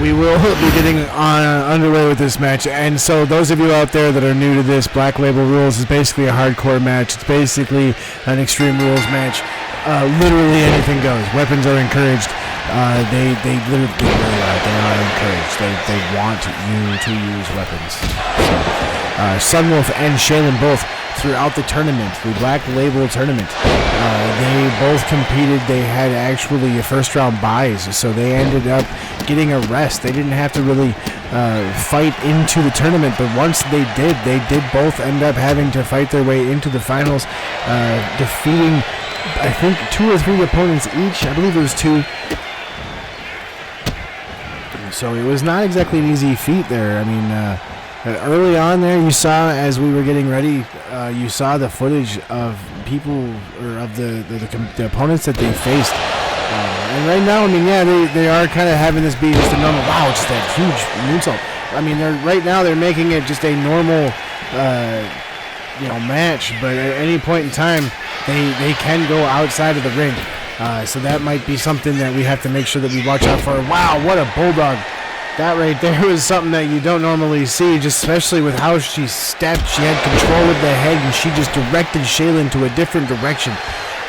we will be getting underway with this match. And so those of you out there that are new to this, Black Label Rules is basically a hardcore match. It's basically an Extreme Rules match. Literally anything goes. Weapons are encouraged. They literally they are encouraged. They want you to use weapons. So, Sunwolf and Shaylin both throughout the tournament, the Black Label tournament, they both competed. They had actually first round buys, so they ended up getting a rest. They didn't have to really fight into the tournament, but once they did both end up having to fight their way into the finals, defeating I think 2 or 3 opponents each. I believe it was 2. So it was not exactly an easy feat there. I mean, early on there, you saw as we were getting ready, you saw the footage of people or of the opponents that they faced. And right now, I mean, yeah, they are kind of having this be just a normal. Wow, just that huge moonsault. I mean, right now they're making it just a normal, match. But at any point in time, they can go outside of the ring. So that might be something that we have to make sure that we watch out for. Wow, what a bulldog. That right there was something that you don't normally see, just especially with how she stepped. She had control of the head, and she just directed Shaylin to a different direction.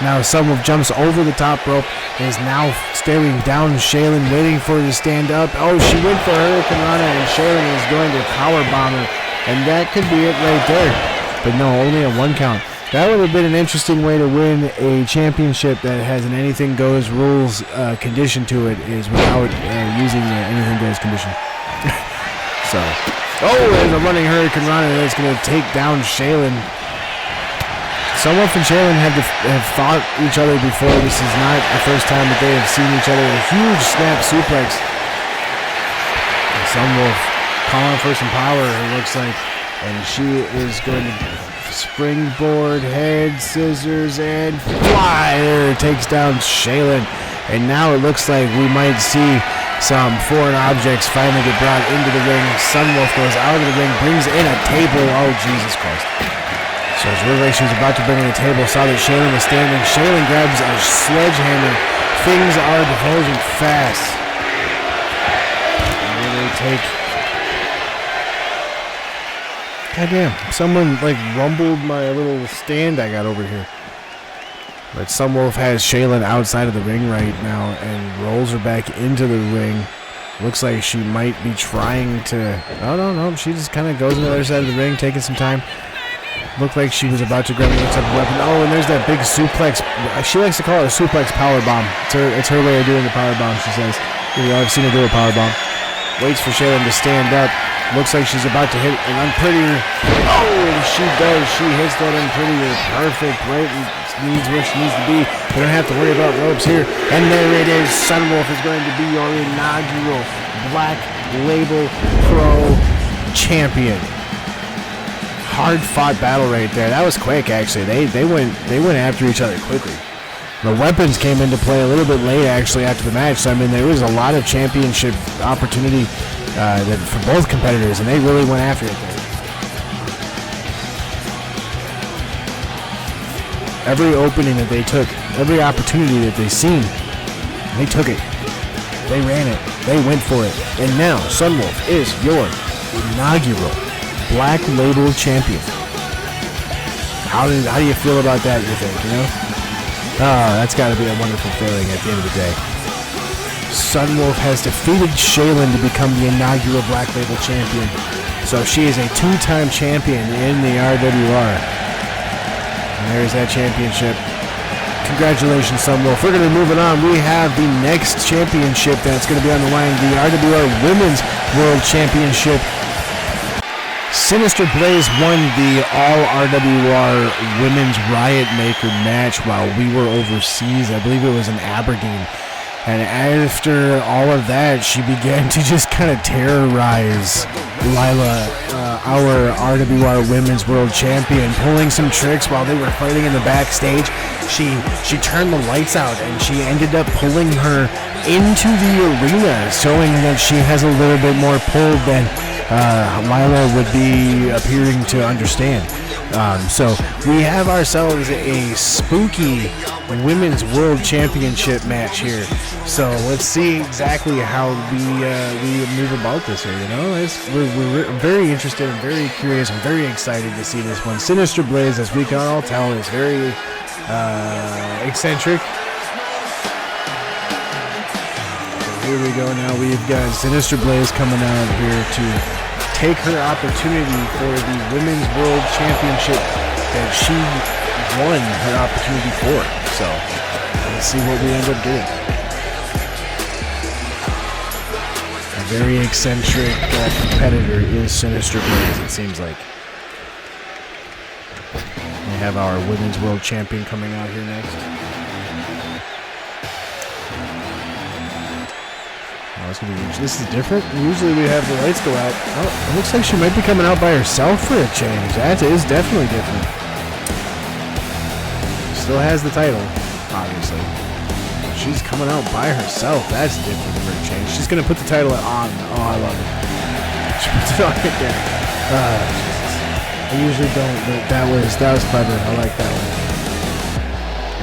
Now Sunwolf jumps over the top rope and is now staring down Shaylin, waiting for her to stand up. Oh, she went for Hurricane Rana, and Shaylin is going to powerbomb her. And that could be it right there. But no, only a 1 count. That would have been an interesting way to win a championship that has an anything goes rules condition to it, is without using the anything goes condition. So, there's a running Hurricane Rana that's going to take down Shaylin. Sunwolf and Shaylin have fought each other before. This is not the first time that they have seen each other. A huge snap suplex. And Sunwolf calling for some power, it looks like. And she is going to springboard, head, scissors, and flyer. Takes down Shaylin. And now it looks like we might see some foreign objects finally get brought into the ring. Sunwolf goes out of the ring, brings in a table. Oh, Jesus Christ. So as River she was about to bring in a table, saw that Shaylin was standing. Shaylin grabs a sledgehammer. Things are diverging fast. And they take... Goddamn, someone like rumbled my little stand I got over here. But Sunwolf has Shaylin outside of the ring right now and rolls her back into the ring. Looks like she might be trying to... Oh, no. She just kind of goes on the other side of the ring, taking some time. Looked like she was about to grab another type of weapon. Oh, and there's that big suplex. She likes to call it a suplex power bomb. It's her way of doing the power bomb, she says. I've seen her do a power bomb. Waits for Shaylin to stand up. Looks like she's about to hit an unprettier. Oh, and she does. She hits that unprettier. Perfect. Right needs where she needs to be. We don't have to worry about ropes here. And there it is. Sunwolf is going to be your inaugural Black Label Pro Champion. Hard-fought battle right there. That was quick, actually. They went after each other quickly. The weapons came into play a little bit late, actually, after the match. So, I mean, there was a lot of championship opportunity for both competitors, and they really went after it there. Every opening that they took, every opportunity that they seen, they took it. They ran it. They went for it. And now, Sunwolf is your inaugural Black Label Champion. How do you feel about that, you think, Oh, that's got to be a wonderful feeling at the end of the day. Sunwolf has defeated Shaylin to become the inaugural Black Label Champion. So she is a two-time champion in the RWR. And there's that championship. Congratulations, Sunwolf. We're going to move it on. We have the next championship that's going to be on the line, the RWR Women's World Championship. Sinister Blaze won the All-RWR Women's Riot Maker match while we were overseas. I believe it was in Aberdeen. And after all of that, she began to just kind of terrorize Lila, our RWR Women's World Champion, pulling some tricks while they were fighting in the backstage. She turned the lights out, and she ended up pulling her into the arena, showing that she has a little bit more pull than Lila would be appearing to understand. So we have ourselves a spooky Women's World Championship match here. So let's see exactly how we move about this here. We're very interested and very curious and very excited to see this one. Sinister Blaze, as we can all tell, is very eccentric. So here we go. Now we've got Sinister Blaze coming out here to take her opportunity for the Women's World Championship that she won her opportunity for. So let's see what we end up doing. A very eccentric competitor is Sinister Blaze, it seems like. We have our Women's World Champion coming out here next. This is different. Usually we have the lights go out. Oh, it looks like she might be coming out by herself for a change. That is definitely different. Still has the title, obviously. She's coming out by herself. That's different for a change. She's going to put the title on. Oh, I love it. She puts it on right there. I usually don't, but that was clever. I like that one.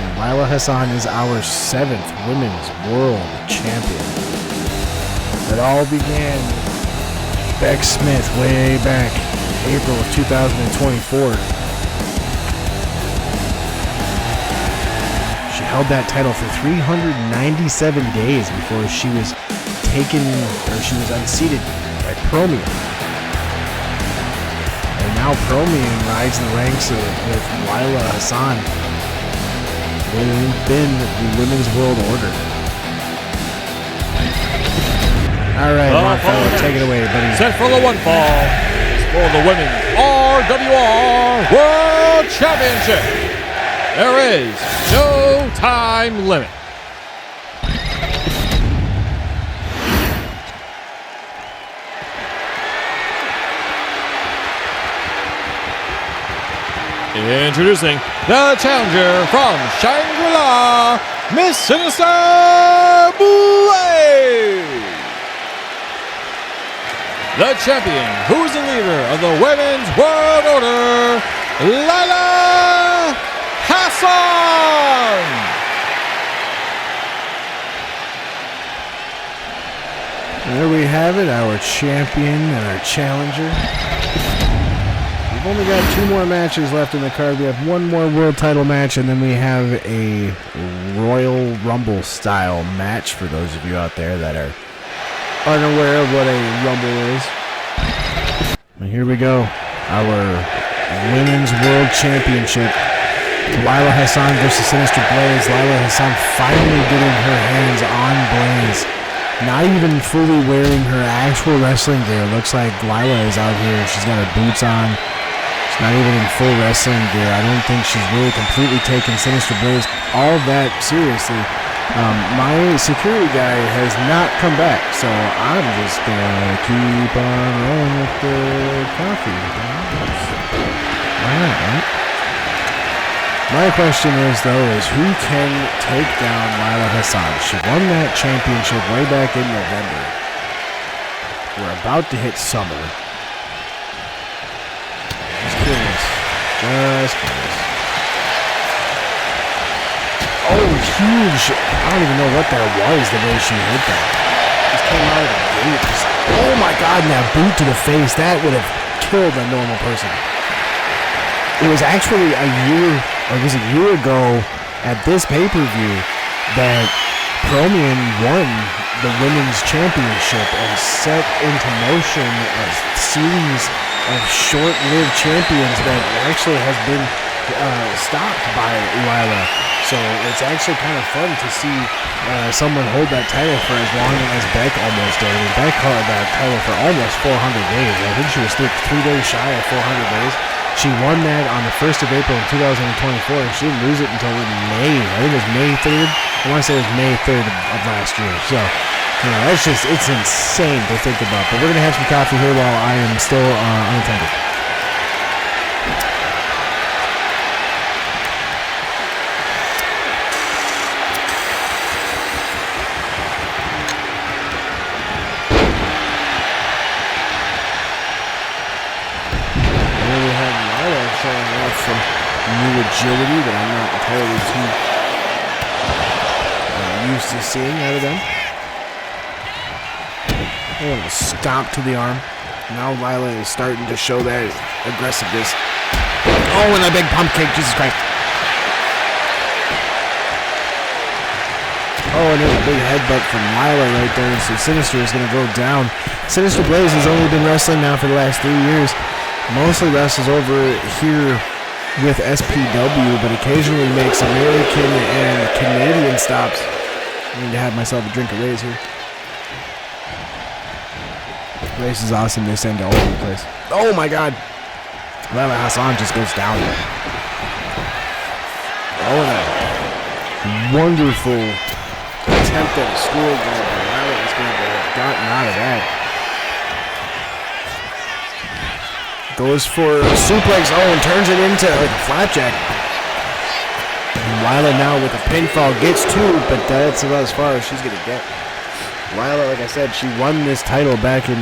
And Lila Hassan is our 7th Women's World Champion. It all began with Beck Smith way back April of 2024. She held that title for 397 days before she was unseated by Promium. And now Promium rides in the ranks with Lila Hassan within the Women's World Order. All right, Longfellow, take it away, buddy. Set for the one fall for the Women's RWR World Championship. There is no time limit. Introducing the challenger from Shangri-La, Miss Sinister Blaze. The champion, who's the leader of the Women's World Order, Lila Hassan. There we have it, our champion and our challenger. we've only got 2 more matches left in the card. We have 1 more world title match, and then we have a Royal Rumble style match for those of you out there that are unaware of what a Rumble is. And here we go. Our Women's World Championship. Lila Hassan versus Sinister Blaze. Lila Hassan finally getting her hands on Blaze. Not even fully wearing her actual wrestling gear. Looks like Lila is out here. She's got her boots on. She's not even in full wrestling gear. I don't think she's really completely taken Sinister Blaze all that seriously. My security guy has not come back, so I'm just gonna keep on rolling with the coffee. Why not, right? My question is, though, who can take down Lila Hassan? She won that championship way back in November. We're about to hit summer. Just curious. Just curious. Oh, huge. I don't even know what that was, the way she hit that. Just came out of the gate. Oh, my God, and that boot to the face. That would have killed a normal person. It was actually a year ago at this pay-per-view that Promian won the women's championship and set into motion a series of short-lived champions that actually has been stopped by Lila. So it's actually kind of fun to see someone hold that title for as long as Beck almost did. I mean, Beck held that title for almost 400 days. I think she was 3 days shy of 400 days. She won that on the 1st of April in 2024, and she didn't lose it until May. I think it was May 3rd. I want to say it was May 3rd of last year. So, that's just, it's insane to think about. But we're going to have some coffee here while I am still unattended. Some new agility that I'm not entirely too used to seeing out of them. Oh, a stomp to the arm. Now Lila is starting to show that aggressiveness. Oh, and a big pump kick, Jesus Christ. Oh, and there's a big headbutt from Lila right there, so Sinister is going to go down. Sinister Blaze has only been wrestling now for the last 3 years. Mostly wrestles over here with SPW, but occasionally makes American and Canadian stops. I need to have myself a drink of Rays here. Rays is awesome. They send all over the place. Oh my God! Lila Hassan just goes down. Oh, and a wonderful attempt at a school goal, but Lila is going to have gotten out of that. Goes for a suplex, and turns it into like a flapjack. And Lila now with a pinfall gets 2, but that's about as far as she's going to get. Lila, like I said, she won this title back in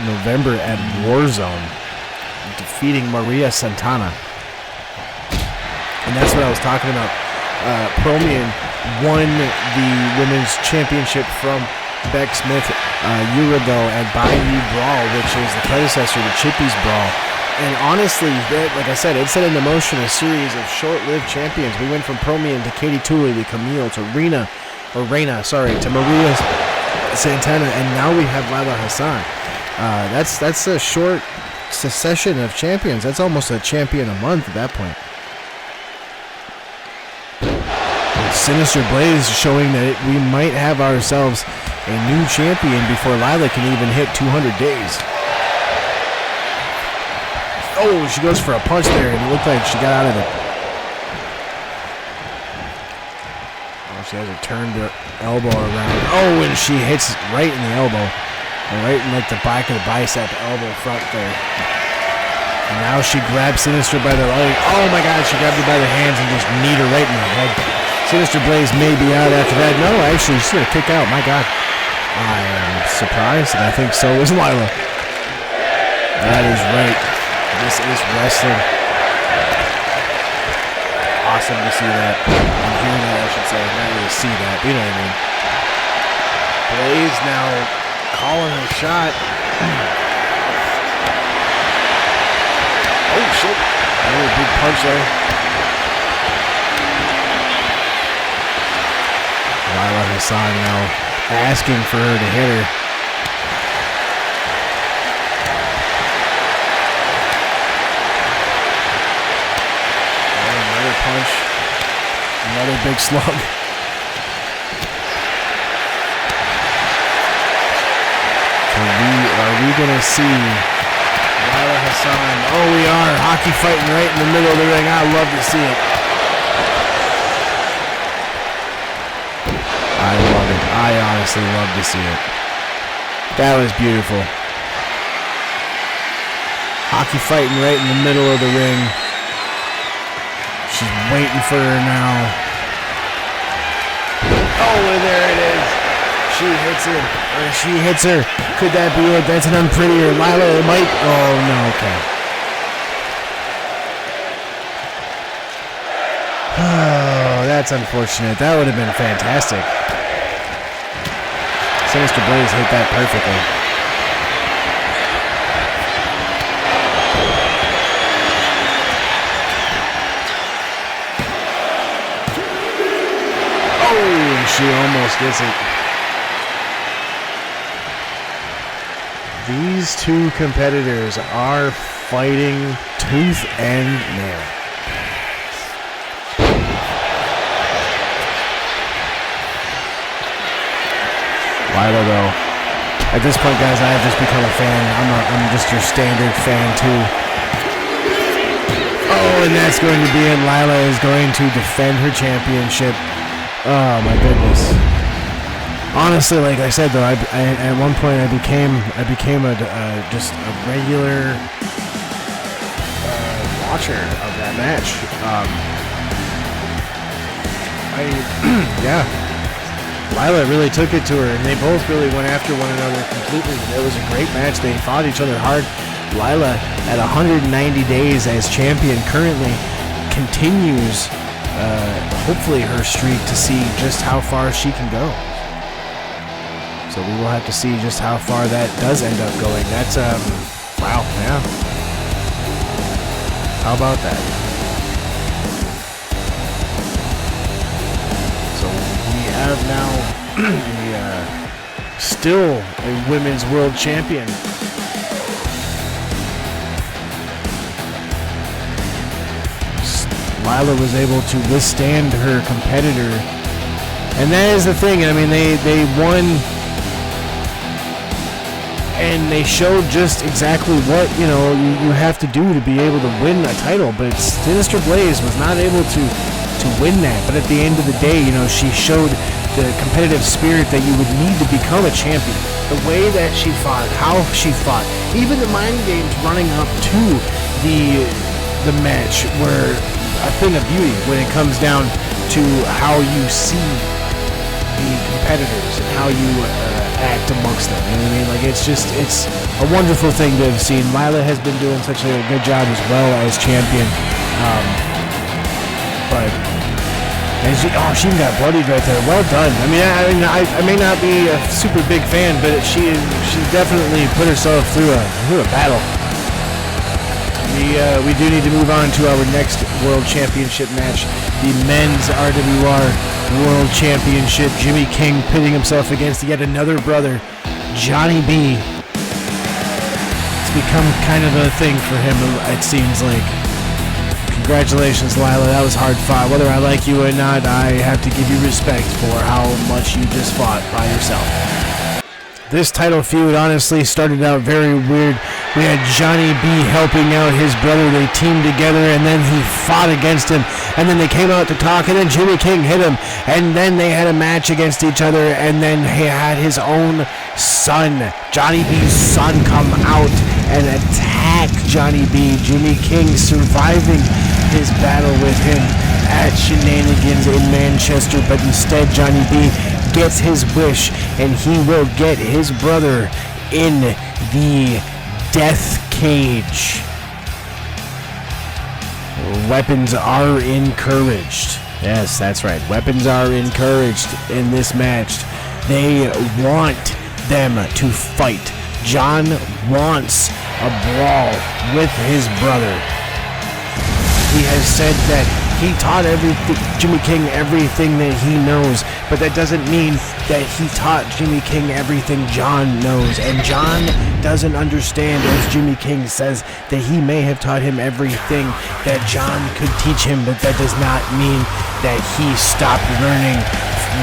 November at Warzone, defeating Maria Santana. And that's what I was talking about. Promian won the women's championship from Beck Smith a year ago at Bayou Brawl, which is the predecessor to Chippy's Brawl. And honestly, like I said, it set into motion a series of short-lived champions. We went from Promian to Katie Tooley to Camille to Reyna to Maria Santana, and now we have Lila Hassan. That's a short succession of champions. That's almost a champion a month at that point. Sinister Blaze showing that we might have ourselves a new champion before Lila can even hit 200 days. Oh, she goes for a punch there, and it looked like she got out of it. Oh, she has her turned her elbow around. Oh, and she hits right in the elbow. Right in like the back of the bicep, elbow front there. And now she grabs Sinister by the leg. Oh my God, she grabbed her by the hands and just kneed her right in the head. Sinister Blaze may be out after that. No, actually, she's going to kick out. My God. I am surprised, and I think so is Lila. That is right. This is wrestling. Awesome to see that. And hear that, I should say. Not really see that, but you know what I mean. Blaze now calling her shot. shit. Another big punch there. Lila Hassan now asking for her to hit her. Another punch. Another big slug. Are we going to see Lila Hassan? Oh, we are. Hockey fighting right in the middle of the ring. I love to see it. I love it. I honestly love to see it. That was beautiful. Hockey fighting right in the middle of the ring. She's waiting for her now. Oh, and there it is. She hits him. Or she hits her. Could that be it? That's an unprettier. Lila might. Oh, no. Okay. Oh, that's unfortunate. That would have been fantastic. Sinister Blaze hit that perfectly. Oh, she almost gets it. These two competitors are fighting tooth and nail. Lila, though, at this point, guys, I have just become a fan. I'm just your standard fan, too. Oh, and that's going to be it. Lila is going to defend her championship. Oh, my goodness. Honestly, like I said, though, I at one point I became just a regular watcher of that match. Yeah. Lila really took it to her, and they both really went after one another completely. It was a great match. They fought each other hard. Lila, at 190 days as champion, currently continues, hopefully, her streak to see just how far she can go. So we will have to see just how far that does end up going. That's, wow, yeah. How about that? So we have now still a women's world champion. Lila was able to withstand her competitor. And that is the thing. I mean, they won, and they showed just exactly what, you have to do to be able to win a title. But Sinister Blaze was not able to win that. But at the end of the day, she showed the competitive spirit that you would need to become a champion. The way that she fought, how she fought, even the mind games running up to the match were a thing of beauty when it comes down to how you see the competitors and how you act amongst them. You know what I mean? Like, it's a wonderful thing to have seen. Lila has been doing such a good job as well as champion. But she even got bloodied right there. Well done. I mean, I may not be a super big fan, but she definitely put herself through a battle. We do need to move on to our next World Championship match, the Men's RWR World Championship. Jimmy King pitting himself against yet another brother, Johnny B. It's become kind of a thing for him, it seems like. Congratulations, Lila. That was hard fought. Whether I like you or not, I have to give you respect for how much you just fought by yourself. This title feud honestly started out very weird. We had Johnny B helping out his brother. They teamed together, and then he fought against him. And then they came out to talk, and then Jimmy King hit him. And then they had a match against each other, and then he had his own son, Johnny B's son, come out and attack Johnny B. Jimmy King surviving his battle with him at Shenanigans in Manchester, but instead Johnny B gets his wish, and he will get his brother in the death cage. Weapons are encouraged. Yes, that's right. Weapons are encouraged in this match. They want them to fight. John wants a brawl with his brother. he has said that he taught Jimmy King everything that he knows, but that doesn't mean that he taught Jimmy King everything John knows. And John doesn't understand, as Jimmy King says, that he may have taught him everything that John could teach him, but that does not mean that he stopped learning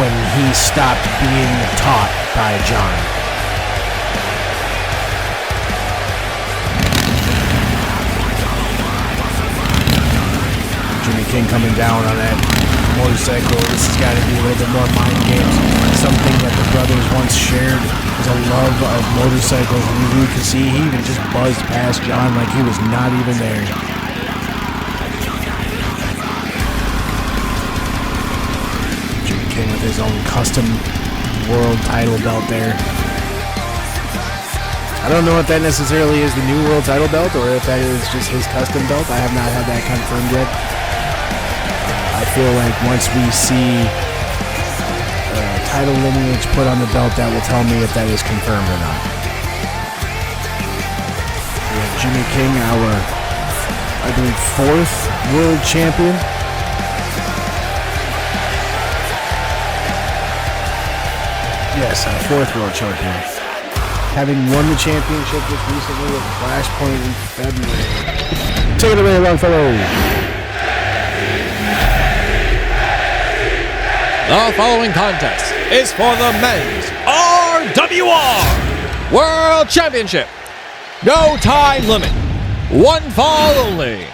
when he stopped being taught by John. Jimmy King coming down on that motorcycle. This has got to be a little bit more mind games. Something that the brothers once shared is a love of motorcycles. And you can see he even just buzzed past John like he was not even there. Jimmy King with his own custom world title belt there. I don't know if that necessarily is the new world title belt or if that is just his custom belt. I have not had that confirmed yet. I feel like once we see title lineage put on the belt, that will tell me if that is confirmed or not. We have Jimmy King, our, I believe, 4th world champion. Yes, our 4th world champion. Having won the championship just recently at Flashpoint in February. Take it away, Longfellow. The following contest is for the men's RWR World Championship. No time limit. One fall only.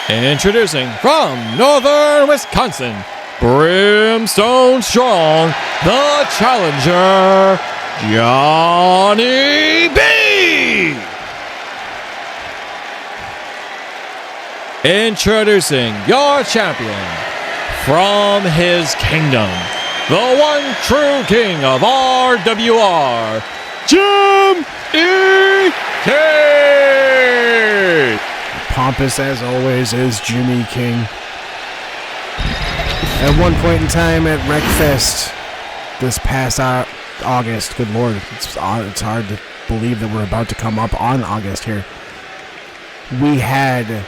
Introducing from Northern Wisconsin, Brimstone Strong, the challenger, Johnny B. Introducing your champion from his kingdom, the one true king of RWR, Jim E. King. Pompous as always is Jimmy King. At one point in time at Wreckfest this past August, good lord, it's hard to believe that we're about to come up on August here. We had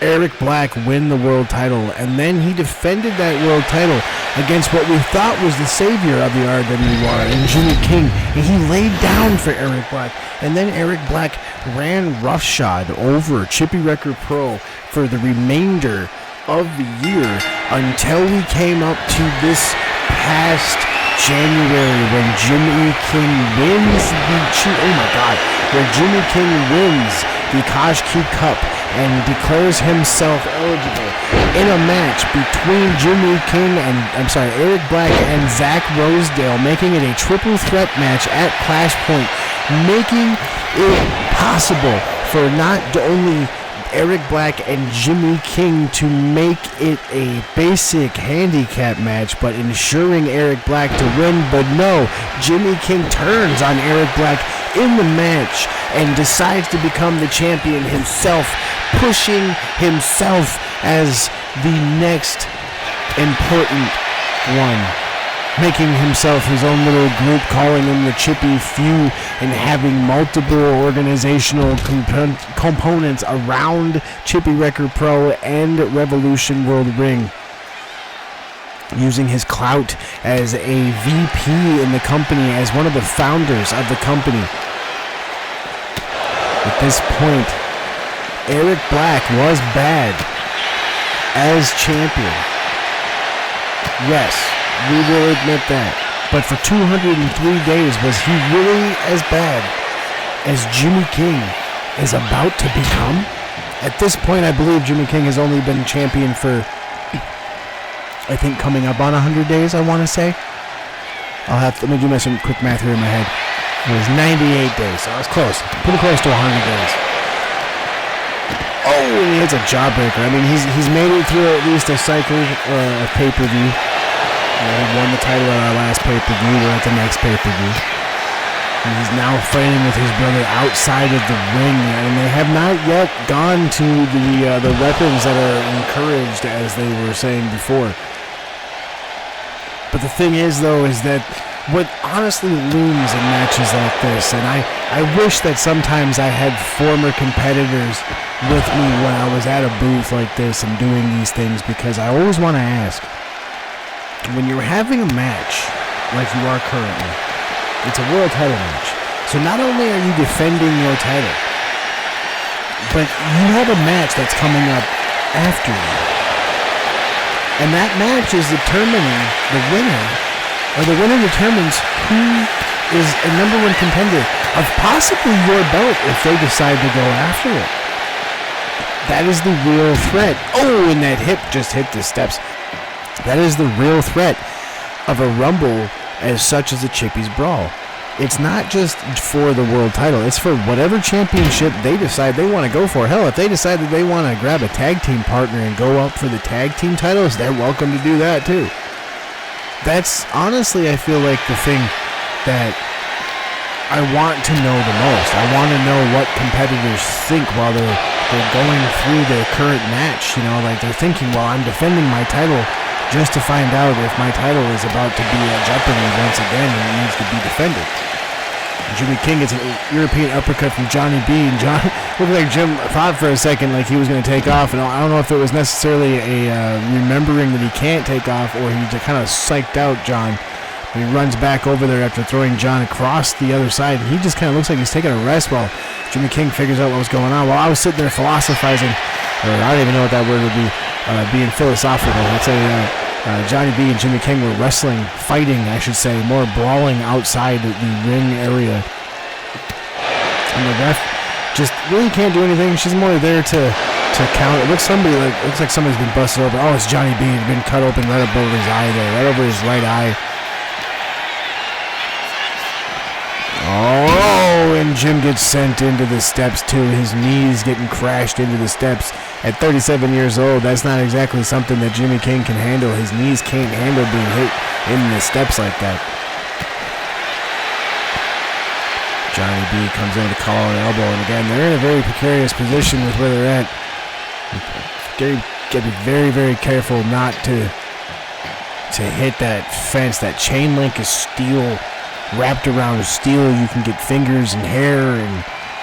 Eric Black win the world title, and then he defended that world title against what we thought was the savior of the RWR, and Jimmy King, and he laid down for Eric Black, and then Eric Black ran roughshod over Chippy Wrecker Pro for the remainder of the year until we came up to this past January when Jimmy King wins where Jimmy King wins the Koshki Cup and declares himself eligible in a match between Eric Black and Zach Rosedale, making it a triple threat match at Clash Point, making it possible for not only Eric Black and Jimmy King to make it a basic handicap match, but ensuring Eric Black to win. But no, Jimmy King turns on Eric Black in the match and decides to become the champion himself, pushing himself as the next important one, making himself his own little group, calling him the Chippy Few, and having multiple organizational components around Chippy Wrecker Pro and Revolution World Ring, using his clout as a VP in the company, as one of the founders of the company. At this point, Eric Black was bad as champion. Yes, we will admit that. But for 203 days, was he really as bad as Jimmy King is about to become? At this point, I believe Jimmy King has only been champion for, I think, coming up on 100 days, I want to say. Let me do some quick math here in my head. It was 98 days, so I was close. Pretty close to 100 days. Oh, and he hits a jawbreaker. I mean, he's made it through at least a cycle of pay-per-view. He won the title at our last pay-per-view. We're at the next pay-per-view. And he's now fighting with his brother outside of the ring, and they have not yet gone to the weapons that are encouraged, as they were saying before. But the thing is, though, is that what honestly looms in matches like this, and I wish that sometimes I had former competitors with me when I was at a booth like this and doing these things, because I always want to ask, when you're having a match like you are currently, it's a world title match, so not only are you defending your title, but you have a match that's coming up after you, and that match is determining the winner, or the winner determines who is a number one contender of possibly your belt if they decide to go after it. That is the real threat. Oh, and that hip just hit the steps. That is the real threat of a Rumble as such as a Chippy's Brawl. It's not just for the world title. It's for whatever championship they decide they want to go for. Hell, if they decide that they want to grab a tag team partner and go up for the tag team titles, they're welcome to do that too. That's honestly, I feel like, the thing that I want to know the most. I want to know what competitors think while they're going through their current match. You know, like they're thinking, well, I'm defending my title just to find out if my title is about to be at jeopardy once again and it needs to be defended. Jimmy King gets an European uppercut from Johnny B. And John looked like Jim thought for a second like he was going to take off. And I don't know if it was necessarily a remembering that he can't take off, or he just kind of psyched out John. But he runs back over there after throwing John across the other side. He just kind of looks like he's taking a rest while Jimmy King figures out what was going on. While I was sitting there philosophizing, or I don't even know what that word would be, being philosophical. Let's say Johnny B and Jimmy King were wrestling, fighting, I should say, more brawling outside the ring area. And the ref just really can't do anything. She's more there to count. It looks like somebody's been busted open. Oh, it's Johnny B. He's been cut open right above his eye there, right over his right eye. Oh, and Jim gets sent into the steps too. His knees getting crashed into the steps. At 37 years old, that's not exactly something that Jimmy King can handle. His knees can't handle being hit in the steps like that. Johnny B comes in to call an elbow, and again, they're in a very precarious position with where they're at. You gotta be very, very careful not to hit that fence. That chain link is steel, wrapped around steel. You can get fingers and hair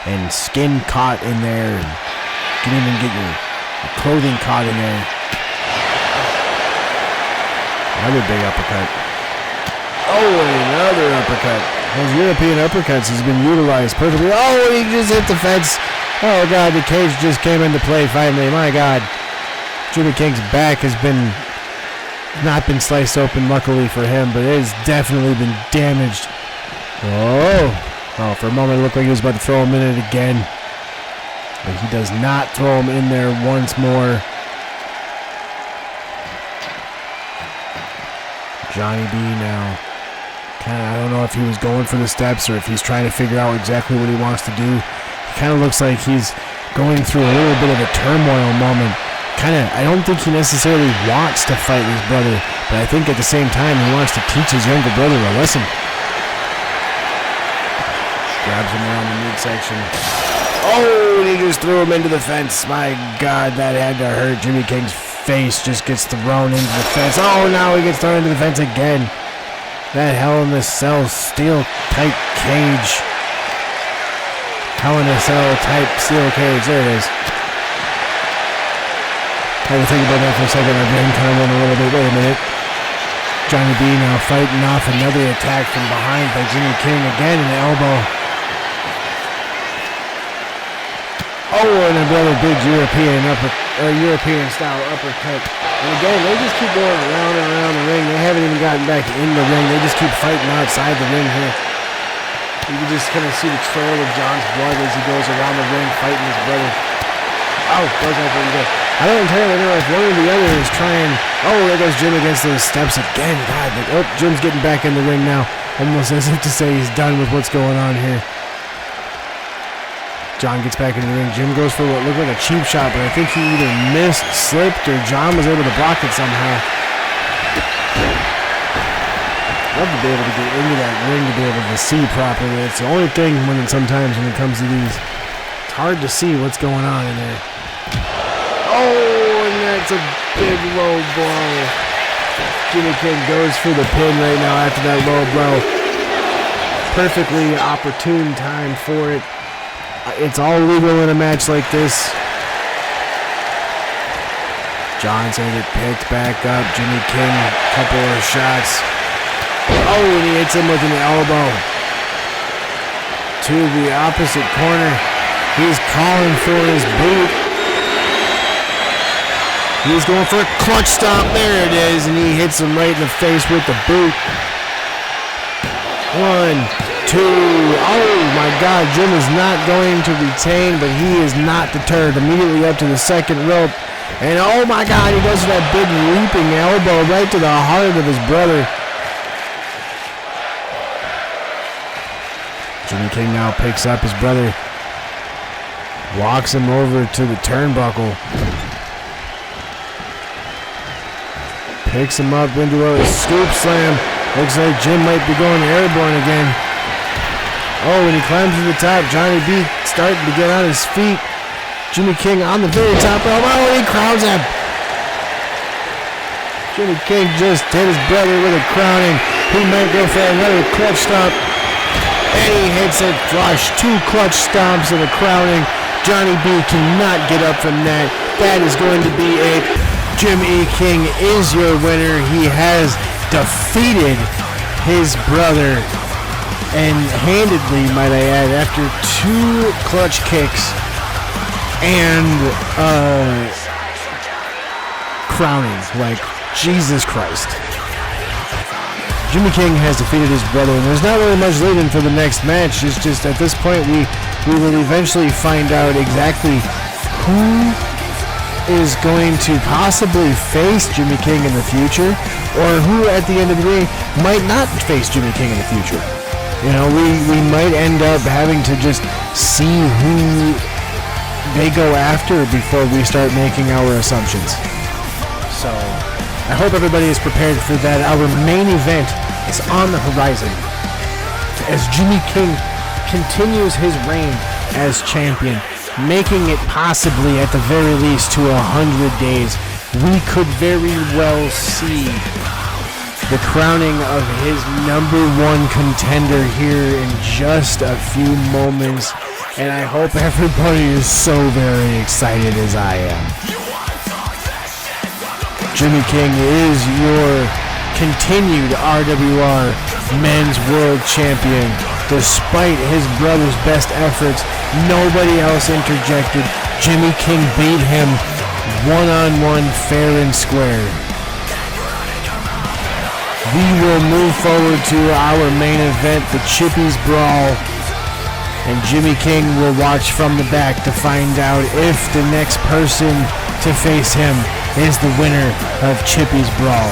and skin caught in there, and you can even get your clothing caught in there. Another big uppercut. Oh, and another uppercut. Those European uppercuts has been utilized perfectly. Oh, he just hit the fence. Oh, God, the cage just came into play finally. My God. Jimmy King's back has not been sliced open, luckily for him, but it has definitely been damaged. Oh, for a moment it looked like he was about to throw him in it again. But he does not throw him in there once more. Johnny B now. I don't know if he was going for the steps or if he's trying to figure out exactly what he wants to do. He kind of looks like he's going through a little bit of a turmoil moment. I don't think he necessarily wants to fight his brother, but I think at the same time he wants to teach his younger brother a lesson. Grabs him around the midsection. Oh, and he just threw him into the fence. My God, that had to hurt. Jimmy King's face just gets thrown into the fence. Oh, now he gets thrown into the fence again. That Hell in a Cell steel type cage. Hell in a Cell type steel cage. There it is. I had to think about that for a second. My brain kind of went a little bit. Wait a minute. Johnny B now fighting off another attack from behind by Jimmy King. Again, an elbow. Oh, and another big European style uppercut. And again, they just keep going around and around the ring. They haven't even gotten back in the ring. They just keep fighting outside the ring here. You can just kind of see the trail of John's blood as he goes around the ring fighting his brother. Oh, goes up pretty good. I don't entirely know if one or the other is trying. Oh, there goes Jim against those steps again. God, Jim's getting back in the ring now. Almost as if to say he's done with what's going on here. John gets back into the ring. Jim goes for what looked like a cheap shot, but I think he either missed, slipped, or John was able to block it somehow. Love to be able to get into that ring to be able to see properly. It's the only thing sometimes when it comes to these. It's hard to see what's going on in there. Oh, and that's a big low blow. Jimmy King goes for the pin right now after that low blow. Perfectly opportune time for it. It's all legal in a match like this. John's gonna get picked back up. Jimmy King, couple of shots. Oh, and he hits him with an elbow. To the opposite corner. He's calling for his boot. He's going for a clutch stomp. There it is, and he hits him right in the face with the boot. 1, 2. Oh my God, Jim is not going to retain, but he is not deterred. Immediately up to the second rope. And oh my God, he goes for that big leaping elbow right to the heart of his brother. Jimmy King now picks up his brother. Walks him over to the turnbuckle. Picks him up into a scoop slam. Looks like Jim might be going airborne again. Oh, and he climbs to the top. Johnny B starting to get on his feet. Jimmy King on the very top rope. Oh, and he crowns him. Jimmy King just hit his brother with a crowning. He might go for another clutch stomp. And he hits it flush. 2 clutch stomps and a crowning. Johnny B cannot get up from that. That is going to be it. Jimmy King is your winner. He has defeated his brother. And handedly, might I add, after 2 clutch kicks and crowning. Like, Jesus Christ. Jimmy King has defeated his brother, and there's not really much leading for the next match. It's just at this point we will eventually find out exactly who is going to possibly face Jimmy King in the future, or who at the end of the day might not face Jimmy King in the future. You know, we might end up having to just see who they go after before we start making our assumptions. So I hope everybody is prepared for that. Our main event is on the horizon as Jimmy King continues his reign as champion, making it possibly at the very least to 100 days. We could very well see the crowning of his #1 contender here in just a few moments, and I hope everybody is so very excited as I am. Jimmy King is your continued RWR Men's World Champion. Despite his brother's best efforts, nobody else interjected. Jimmy King beat him one-on-one, fair and square. We will move forward to our main event, the Chippy's Brawl, and Jimmy King will watch from the back to find out if the next person to face him is the winner of Chippy's Brawl.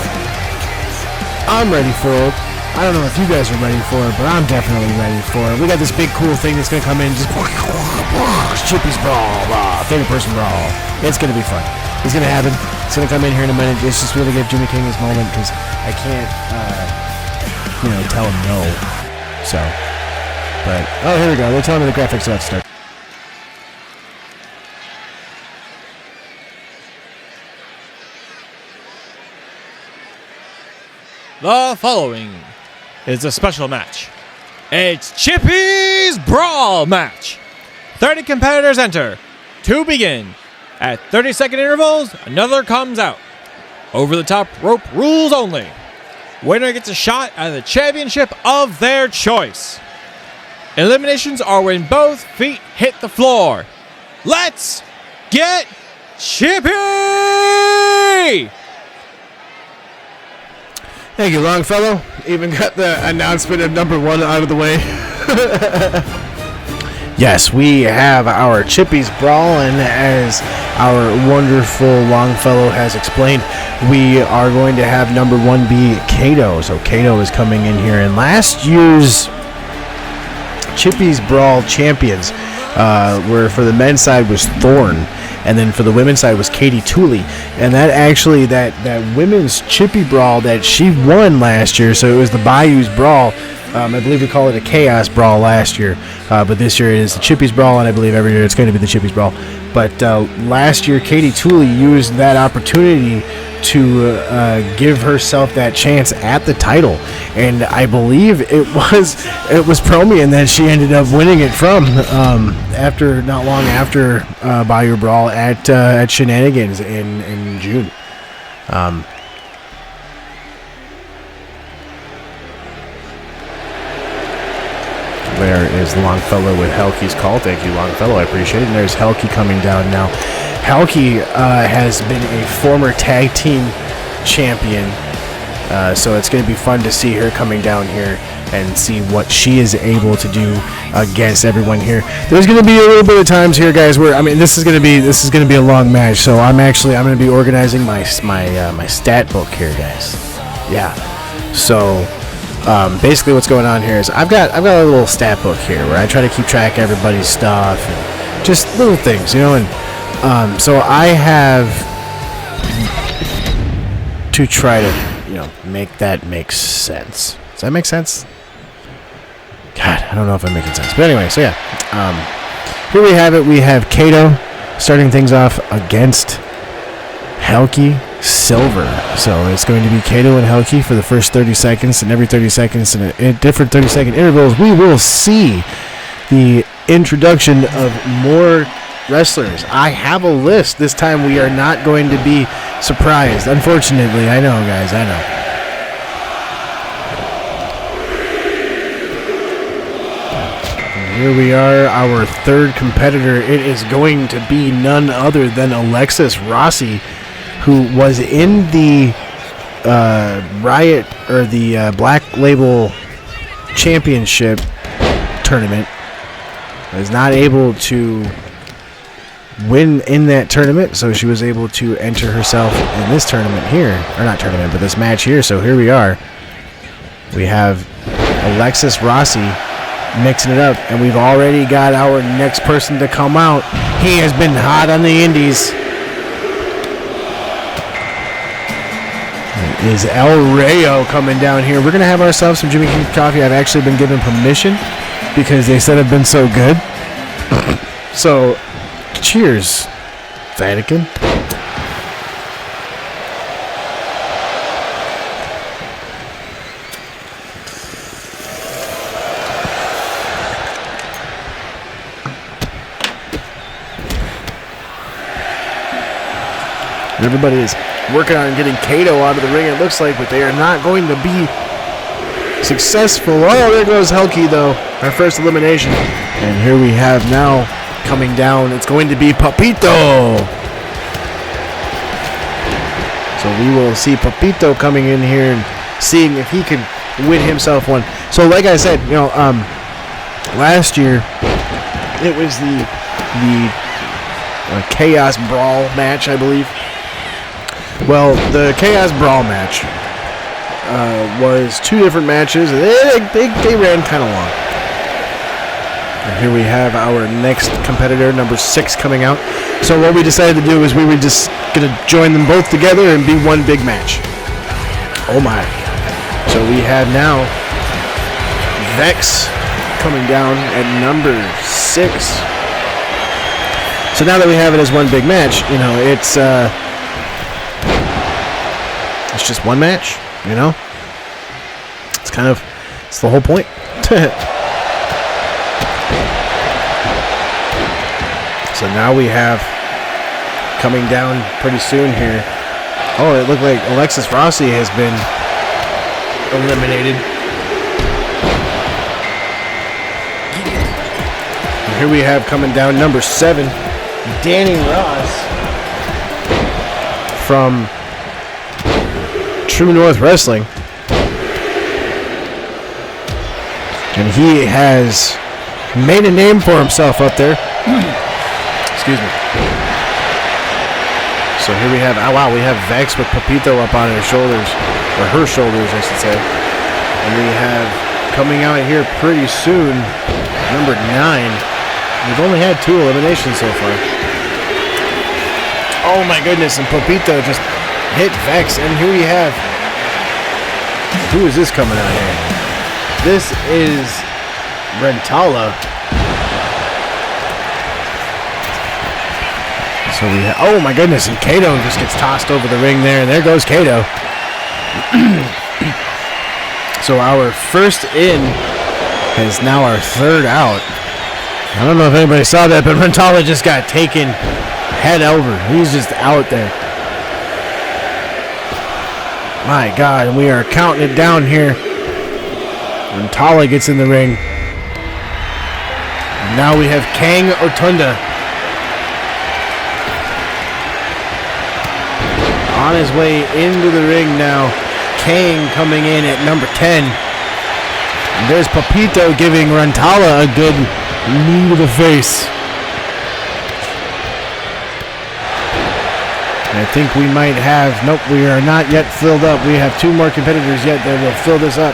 I'm ready for it. I don't know if you guys are ready for it, but I'm definitely ready for it. We got this big cool thing that's going to come in, just Chippy's Brawl, favorite person brawl. It's going to be fun. It's going to happen. It's going to come in here in a minute. It's just really give Jimmy King his moment because I can't, tell him no. So, but, oh, here we go. They're telling me the graphics are about to start. The following is a special match. It's Chippy's Brawl match. 30 competitors enter. To begin. At 30-second intervals, another comes out. Over the top rope rules only. Winner gets a shot at the championship of their choice. Eliminations are when both feet hit the floor. Let's get Chippy! Thank you, Longfellow. Even got the announcement of #1 out of the way. Yes, we have our Chippy's Brawl, and as our wonderful Longfellow has explained, we are going to have #1 be Kato. So Kato is coming in here, and last year's Chippy's Brawl champions were, for the men's side, was Thorn, and then for the women's side was Katie Tooley. And that actually, that women's Chippy Brawl that she won last year, so it was the Bayou's Brawl, I believe we called it a Chaos Brawl last year, but this year it is the Chippy's Brawl, and I believe every year it's going to be the Chippy's Brawl. But last year, Katie Tooley used that opportunity to give herself that chance at the title, and I believe it was Promian that she ended up winning it from after not long after Bayou Brawl at Shenanigans in June. There is Longfellow with Helke's call. Thank you, Longfellow. I appreciate it. And there's Helke coming down now. Helke has been a former tag team champion, so it's going to be fun to see her coming down here and see what she is able to do against everyone here. There's going to be a little bit of times here, guys, where this is going to be a long match. So I'm going to be organizing my stat book here, guys. Yeah. So. Basically what's going on here is I've got a little stat book here where I try to keep track of everybody's stuff and just little things, and so I have to try to make that make sense. Does that make sense? God, I don't know if I'm making sense, but anyway, so yeah, here we have it. We have Kato starting things off against Helke Silver. So it's going to be Kato and Helke for the first 30 seconds, and every 30 seconds in different 30-second intervals, we will see the introduction of more wrestlers. I have a list. This time we are not going to be surprised. Unfortunately, I know, guys, I know. And here we are, our third competitor. It is going to be none other than Alexis Rossi, who was in the Riot or the Black Label Championship tournament. Was not able to win in that tournament, so she was able to enter herself in this tournament here, or not tournament, but this match here. So here we are. We have Alexis Rossi mixing it up, and we've already got our next person to come out. He has been hot on the indies. Is El Rayo coming down here. We're going to have ourselves some Jimmy King coffee. I've actually been given permission because they said I've been so good. So, cheers, Vatican. Everybody is working on getting Kato out of the ring, it looks like, but they are not going to be successful. Oh, there goes Helke, though. Our first elimination. And here we have now coming down. It's going to be Papito. So we will see Papito coming in here and seeing if he can win himself one. So like I said, last year it was the Chaos Brawl match, I believe. Well, the Chaos Brawl match was two different matches. They ran kind of long. And here we have our next competitor, number 6, coming out. So what we decided to do is we were just going to join them both together and be one big match. Oh my. So we have now Vex coming down at number 6. So now that we have it as one big match, it's just one match, It's the whole point. So now we have coming down pretty soon here. Oh, it looked like Alexis Rossi has been eliminated. And here we have coming down number 7, Danny Ross from True North Wrestling. And he has made a name for himself up there. Excuse me. So here we have, we have Vex with Papito up on his shoulders, or her shoulders, I should say. And we have coming out here pretty soon, number 9. We've only had 2 eliminations so far. Oh my goodness, and Papito just hit Vex, and here we have, who is this coming out here? This is Rentala. So oh my goodness, and Kato just gets tossed over the ring there, and there goes Kato. So our first in is now our third out. I don't know if anybody saw that, but Rentala just got taken head over. He's just out there. My God, and we are counting it down here. Rentala gets in the ring. And now we have Kang Otunda on his way into the ring now. Kang coming in at number 10. And there's Papito giving Rentala a good knee to the face. I think we might have, nope, we are not yet filled up. We have 2 more competitors yet that will fill this up.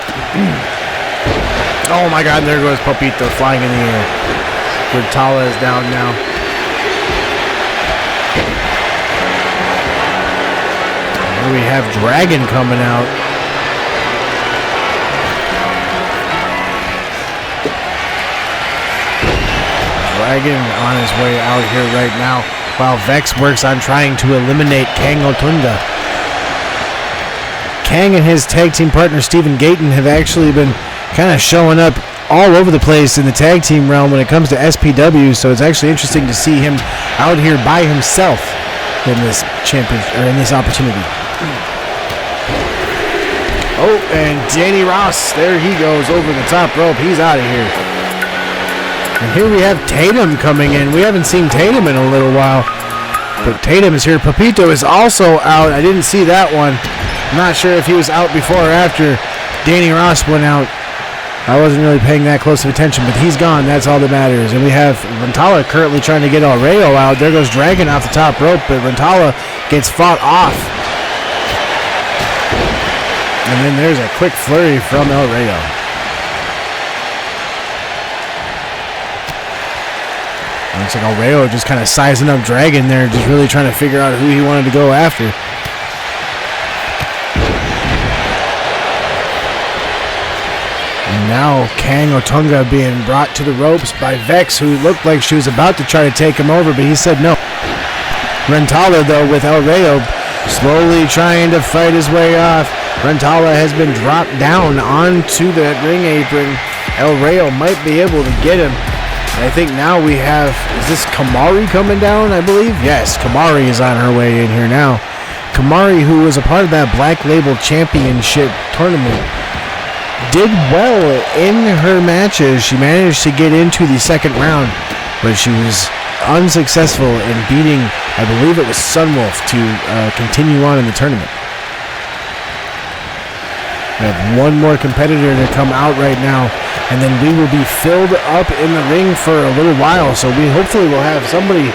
Oh my God, there goes Papito flying in the air. Rentala is down now. Here we have Dragon coming out. Dragon on his way out here right now, while Vex works on trying to eliminate Kang Otunda. Kang and his tag team partner Stephen Gayton have actually been kind of showing up all over the place in the tag team realm when it comes to SPW, so it's actually interesting to see him out here by himself in this in this opportunity. Oh, and Danny Ross, there he goes over the top rope. He's out of here. And here we have Tatum coming in. We haven't seen Tatum in a little while, but Tatum is here. Papito is also out. I didn't see that one. I'm not sure if he was out before or after Danny Ross went out. I wasn't really paying that close of attention, but he's gone. That's all that matters. And we have Rentala currently trying to get El Rayo out. There goes Dragon off the top rope, but Rentala gets fought off. And then there's a quick flurry from El Rayo. Looks like El Rayo just kind of sizing up Dragon there, just really trying to figure out who he wanted to go after. And now Kang Otunda being brought to the ropes by Vex, who looked like she was about to try to take him over, but he said no. Rentala, though, with El Rayo slowly trying to fight his way off. Rentala has been dropped down onto that ring apron. El Rayo might be able to get him. And I think now we have, is this Kamari coming down, I believe? Yes, Kamari is on her way in here now. Kamari, who was a part of that Black Label Championship tournament, did well in her matches. She managed to get into the second round, but she was unsuccessful in beating, I believe it was Sunwolf, to continue on in the tournament. We have one more competitor to come out right now, and then we will be filled up in the ring for a little while, so we hopefully will have somebody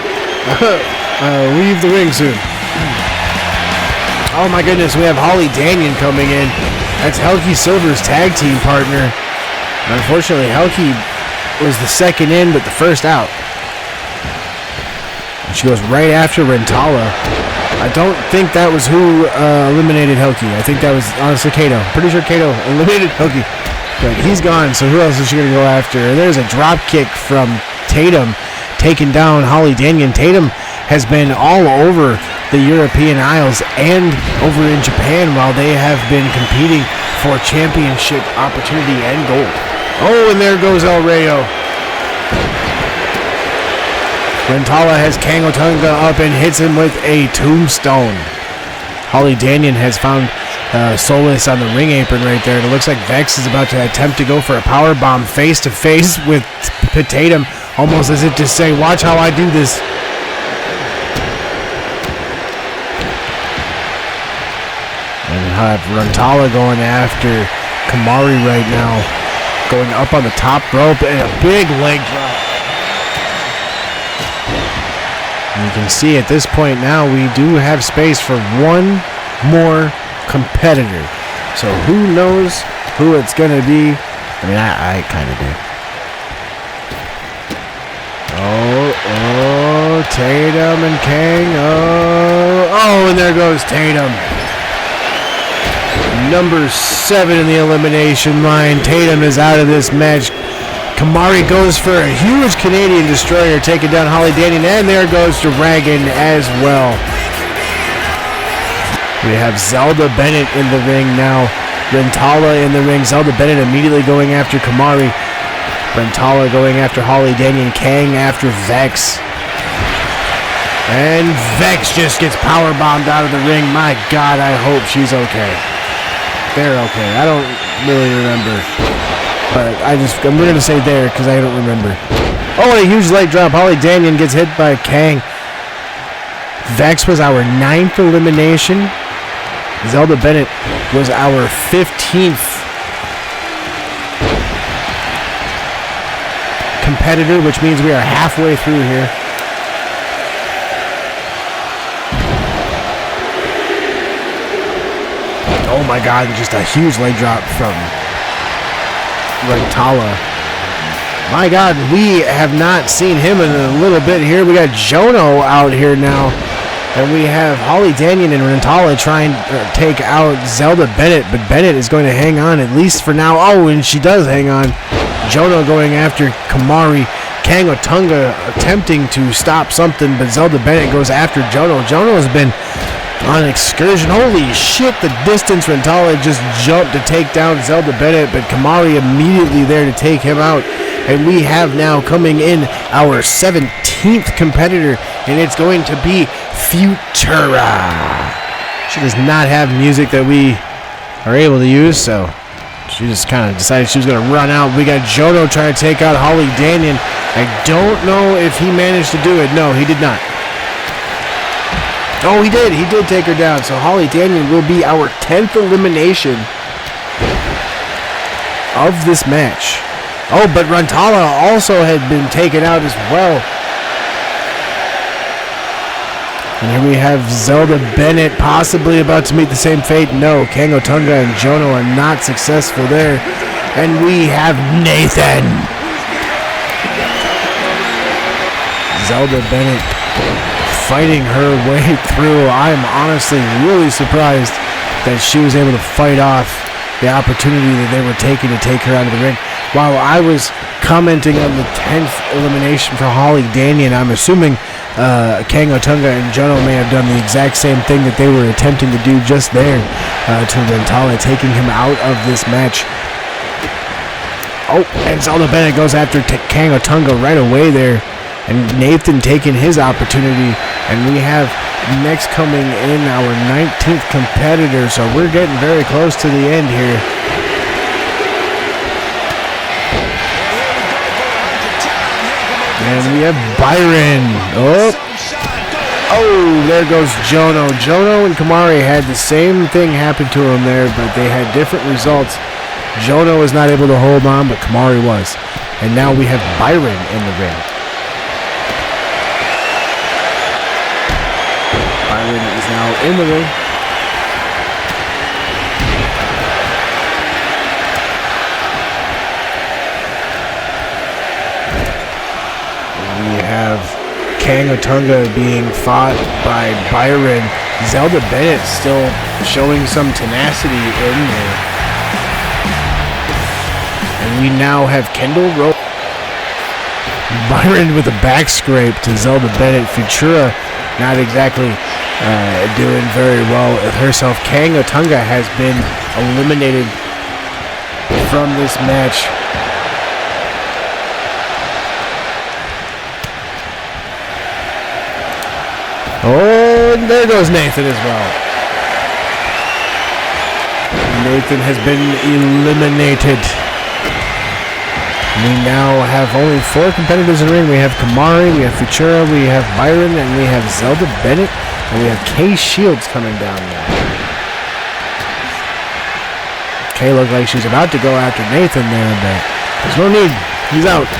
leave the ring soon. Oh my goodness, we have Holly Daniel coming in. That's Helki Silver's tag team partner. Unfortunately, Helki was the second in, but the first out. And she goes right after Rentala. I don't think that was who eliminated Helki. I think that was honestly Kato. Pretty sure Kato eliminated Helki. But he's gone, so who else is she going to go after? And there's a drop kick from Tatum, taking down Holly Daniel. Tatum has been all over the European Isles and over in Japan while they have been competing for championship opportunity and gold. Oh, and there goes El Rayo. Rentala has Kang Otunda up and hits him with a tombstone. Holly Daniel has found solace on the ring apron right there. And it looks like Vex is about to attempt to go for a power bomb face to face with Tatum, almost as if to say, watch how I do this. And have Rentala going after Kamari right now, going up on the top rope and a big leg drop. And you can see at this point now we do have space for one more competitor. So who knows who it's going to be? I mean, I kind of do. Oh, Tatum and Kang. Oh, and there goes Tatum. Number 7 in the elimination line. Tatum is out of this match. Kamari goes for a huge Canadian destroyer, taking down Holly Daniel, and there goes Dragon as well. We have Zelda Bennett in the ring now. Rentala in the ring. Zelda Bennett immediately going after Kamari. Rentala going after Holly Daniel. Kang after Vex. And Vex just gets powerbombed out of the ring. My God, I hope she's okay. They're okay. I don't really remember. But I'm going to say there because I don't remember. Oh, and a huge leg drop. Holly Daniel gets hit by Kang. Vex was our 9th elimination. Zelda Bennett was our 15th competitor, which means we are halfway through here. Oh my God, just a huge leg drop from Rentala. My God, we have not seen him in a little bit here. We got Jono out here now. And we have Holly Daniel and Rentala trying to take out Zelda Bennett. But Bennett is going to hang on, at least for now. Oh, and she does hang on. Jono going after Kamari. Kang Otunga attempting to stop something, but Zelda Bennett goes after Jono. Jono has been on excursion. Holy shit, the distance. Rentala just jumped to take down Zelda Bennett, but Kamari immediately there to take him out. And we have now coming in our 17th competitor, and it's going to be Futura. She does not have music that we are able to use, so she just kind of decided she was going to run out. We got Jono trying to take out Holly Daniel. I don't know if he managed to do it. No, he did not. Oh, he did. He did take her down. So Holly Daniel will be our 10th elimination of this match. Oh, but Rentala also had been taken out as well. And here we have Zelda Bennett possibly about to meet the same fate. No, Kang Otunga and Jono are not successful there. And we have Nathan. Zelda Bennett fighting her way through. I'm honestly really surprised that she was able to fight off the opportunity that they were taking to take her out of the ring. While I was commenting on the 10th elimination for Holly Daniel, I'm assuming Kang Otunga and Jono may have done the exact same thing that they were attempting to do just there to Rentala, taking him out of this match. Oh, and Zelda Bennett goes after Kang Otunga right away there. And Nathan taking his opportunity. And we have next coming in our 19th competitor. So we're getting very close to the end here. And we have Byron. Oh, there goes Jono. Jono and Kamari had the same thing happen to him there, but they had different results. Jono was not able to hold on, but Kamari was. And now we have Byron in the ring. Byron is now in the ring. We have Kang Otunga being fought by Byron. Zelda Bennett still showing some tenacity in there. And we now have Kendall Rowe. Byron with a back scrape to Zelda Bennett. Futura not exactly doing very well with herself. Kang Otunga has been eliminated from this match. Oh, and there goes Nathan as well. Nathan has been eliminated. We now have only 4 competitors in the ring. We have Kamari, we have Futura, we have Byron, and we have Zelda Bennett, and we have Kay Shields coming down now. Kay looked like she's about to go after Nathan there, but there's no need. He's out.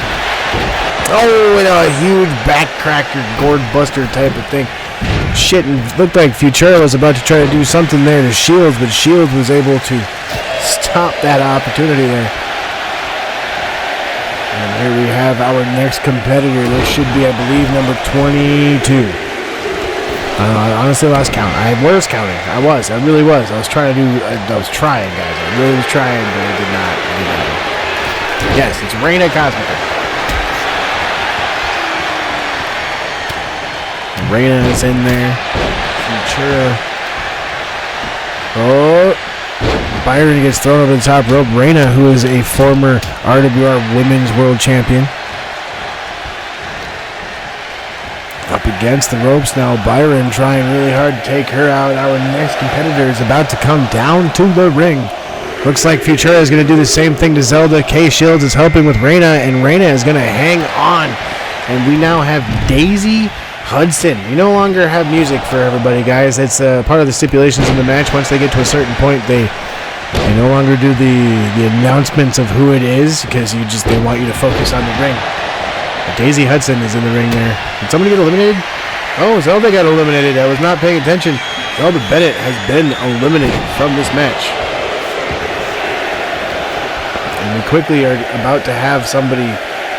Oh, and a huge backcracker, gourd buster type of thing. Shit, and looked like Futura was about to try to do something there to Shields, but Shields was able to stop that opportunity there. And here we have our next competitor. This should be, I believe, number 22. I honestly lost count. I was counting. I really was. I was trying, guys. I really was trying, but I did not. Yes, it's Reina Cosmica. Reina is in there. Futura. Oh. Byron gets thrown over the top rope. Reina, who is a former RWR Women's World Champion. Up against the ropes now. Byron trying really hard to take her out. Our next competitor is about to come down to the ring. Looks like Futura is going to do the same thing to Zelda. Kay Shields is helping with Reina, and Reina is going to hang on. And we now have Daisy Hudson. We no longer have music for everybody, guys. It's part of the stipulations in the match. Once they get to a certain point, they no longer do the announcements of who it is, because they want you to focus on the ring. But Daisy Hudson is in the ring there. Did somebody get eliminated? Oh, Zelda got eliminated. I was not paying attention. Zelda Bennett has been eliminated from this match. And we quickly are about to have somebody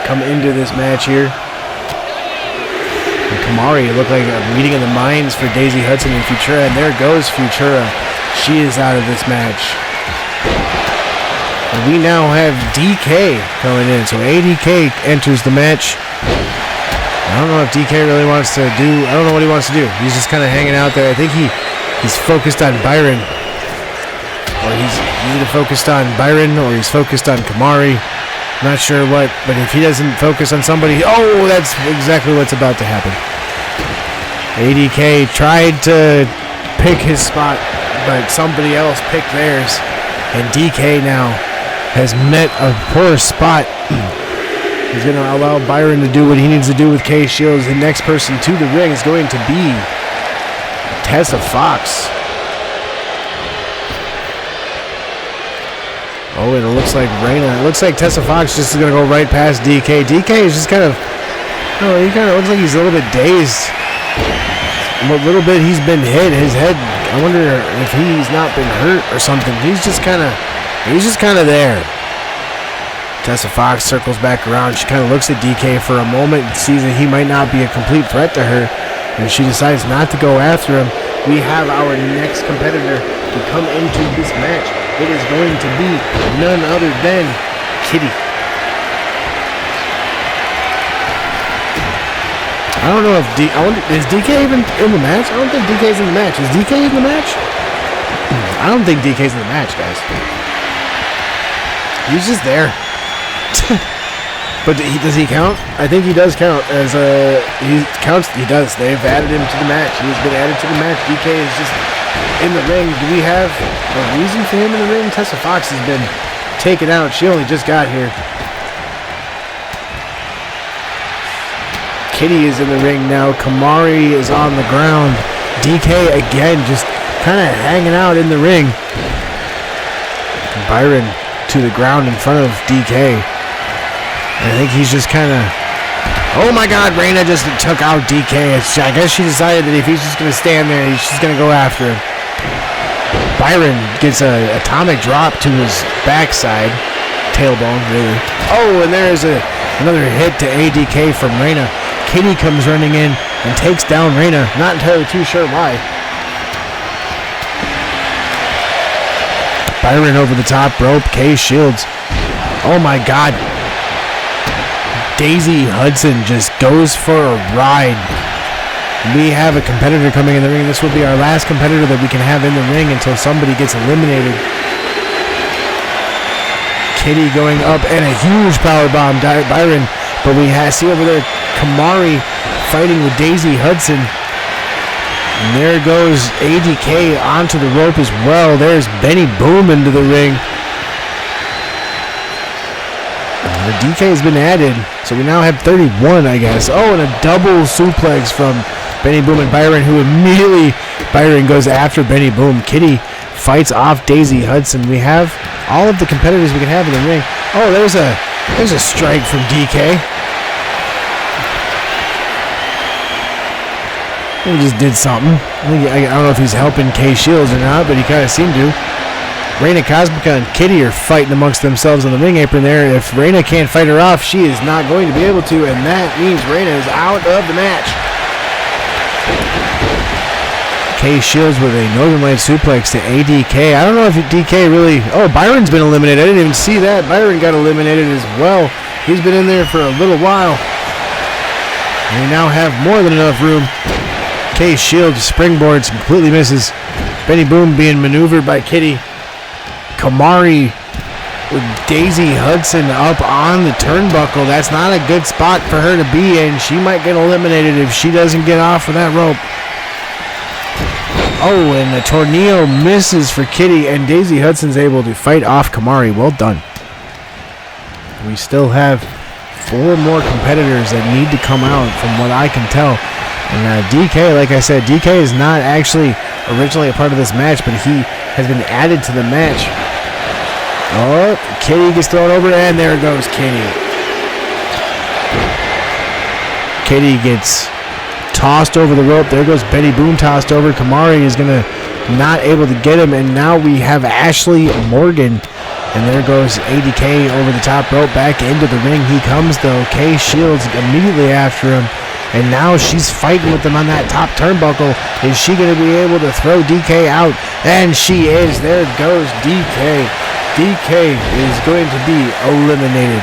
come into this match here. And Kamari looked like a meeting of the minds for Daisy Hudson and Futura. And there goes Futura. She is out of this match. And we now have DK coming in. So ADK enters the match. I don't know if DK really wants to do... I don't know what he wants to do. He's just kind of hanging out there. I think he's focused on Byron. Or he's either focused on Byron or he's focused on Kamari. Not sure what. But if he doesn't focus on somebody... Oh, that's exactly what's about to happen. ADK tried to pick his spot, but somebody else picked theirs. And DK now has met a poor spot. He's going to allow Byron to do what he needs to do with Kay Shields. The next person to the ring is going to be Tessa Fox. Oh, and it looks like Reina. It looks like Tessa Fox just is going to go right past DK. DK is just kind of... Oh, he kind of looks like he's a little bit dazed. What little bit he's been hit, his head... I wonder if he's not been hurt or something. He's just kind of there. Tessa Fox circles back around. She kind of looks at DK for a moment and sees that he might not be a complete threat to her. And she decides not to go after him. We have our next competitor to come into this match. It is going to be none other than Kitty. I don't know if is DK even in the match? I don't think DK's in the match. Is DK in the match? I don't think DK's in the match, guys. He's just there. But does he count? I think he does count as he counts. He does. They've added him to the match. He's been added to the match. DK is just in the ring. Do we have a reason for him in the ring? Tessa Fox has been taken out. She only just got here. Kitty is in the ring now. Kamari is on the ground. DK again just kind of hanging out in the ring. Byron to the ground in front of DK. I think he's just kind of... Oh my God, Reina just took out DK. I guess she decided that if he's just going to stand there, she's going to go after him. Byron gets an atomic drop to his backside. Tailbone, really. Oh, and there's another hit to ADK from Reina. Kitty comes running in and takes down Reina. Not entirely too sure why. Byron over the top rope. Kay Shields. Oh my God. Daisy Hudson just goes for a ride. We have a competitor coming in the ring. This will be our last competitor that we can have in the ring until somebody gets eliminated. Kitty going up and a huge powerbomb. Byron. But we see over there Kamari fighting with Daisy Hudson. And there goes ADK onto the rope as well. There's Benny Boom into the ring. The DK has been added, so we now have 31, I guess. Oh, and a double suplex from Benny Boom and Byron, who immediately, Byron goes after Benny Boom. Kitty fights off Daisy Hudson. We have all of the competitors we can have in the ring. Oh, there's a strike from DK. He just did something. I don't know if he's helping Kay Shields or not, but he kind of seemed to. Reina Cosmica and Kitty are fighting amongst themselves on the ring apron there. If Reina can't fight her off, she is not going to be able to, and that means Reina is out of the match. Kay Shields with a Northern Light suplex to ADK. I don't know if DK really... Oh, Byron's been eliminated. I didn't even see that. Byron got eliminated as well. He's been in there for a little while. And we now have more than enough room. Kay Shields springboards, completely misses. Benny Boom being maneuvered by Kitty. Kamari with Daisy Hudson up on the turnbuckle. That's not a good spot for her to be in. She might get eliminated if she doesn't get off of that rope. Oh, and the tornado misses for Kitty, and Daisy Hudson's able to fight off Kamari. Well done. We still have 4 more competitors that need to come out from what I can tell. And DK, like I said, DK is not actually originally a part of this match, but he has been added to the match. Oh, Kitty gets thrown over, and there goes Kitty. Kitty gets tossed over the rope. There goes Benny Boom tossed over. Kamari is going to not able to get him, and now we have Ashley Morgan. And there goes ADK over the top rope back into the ring. He comes, though. Kay Shields immediately after him. And now she's fighting with him on that top turnbuckle. Is she going to be able to throw DK out? And she is. There goes DK. DK is going to be eliminated.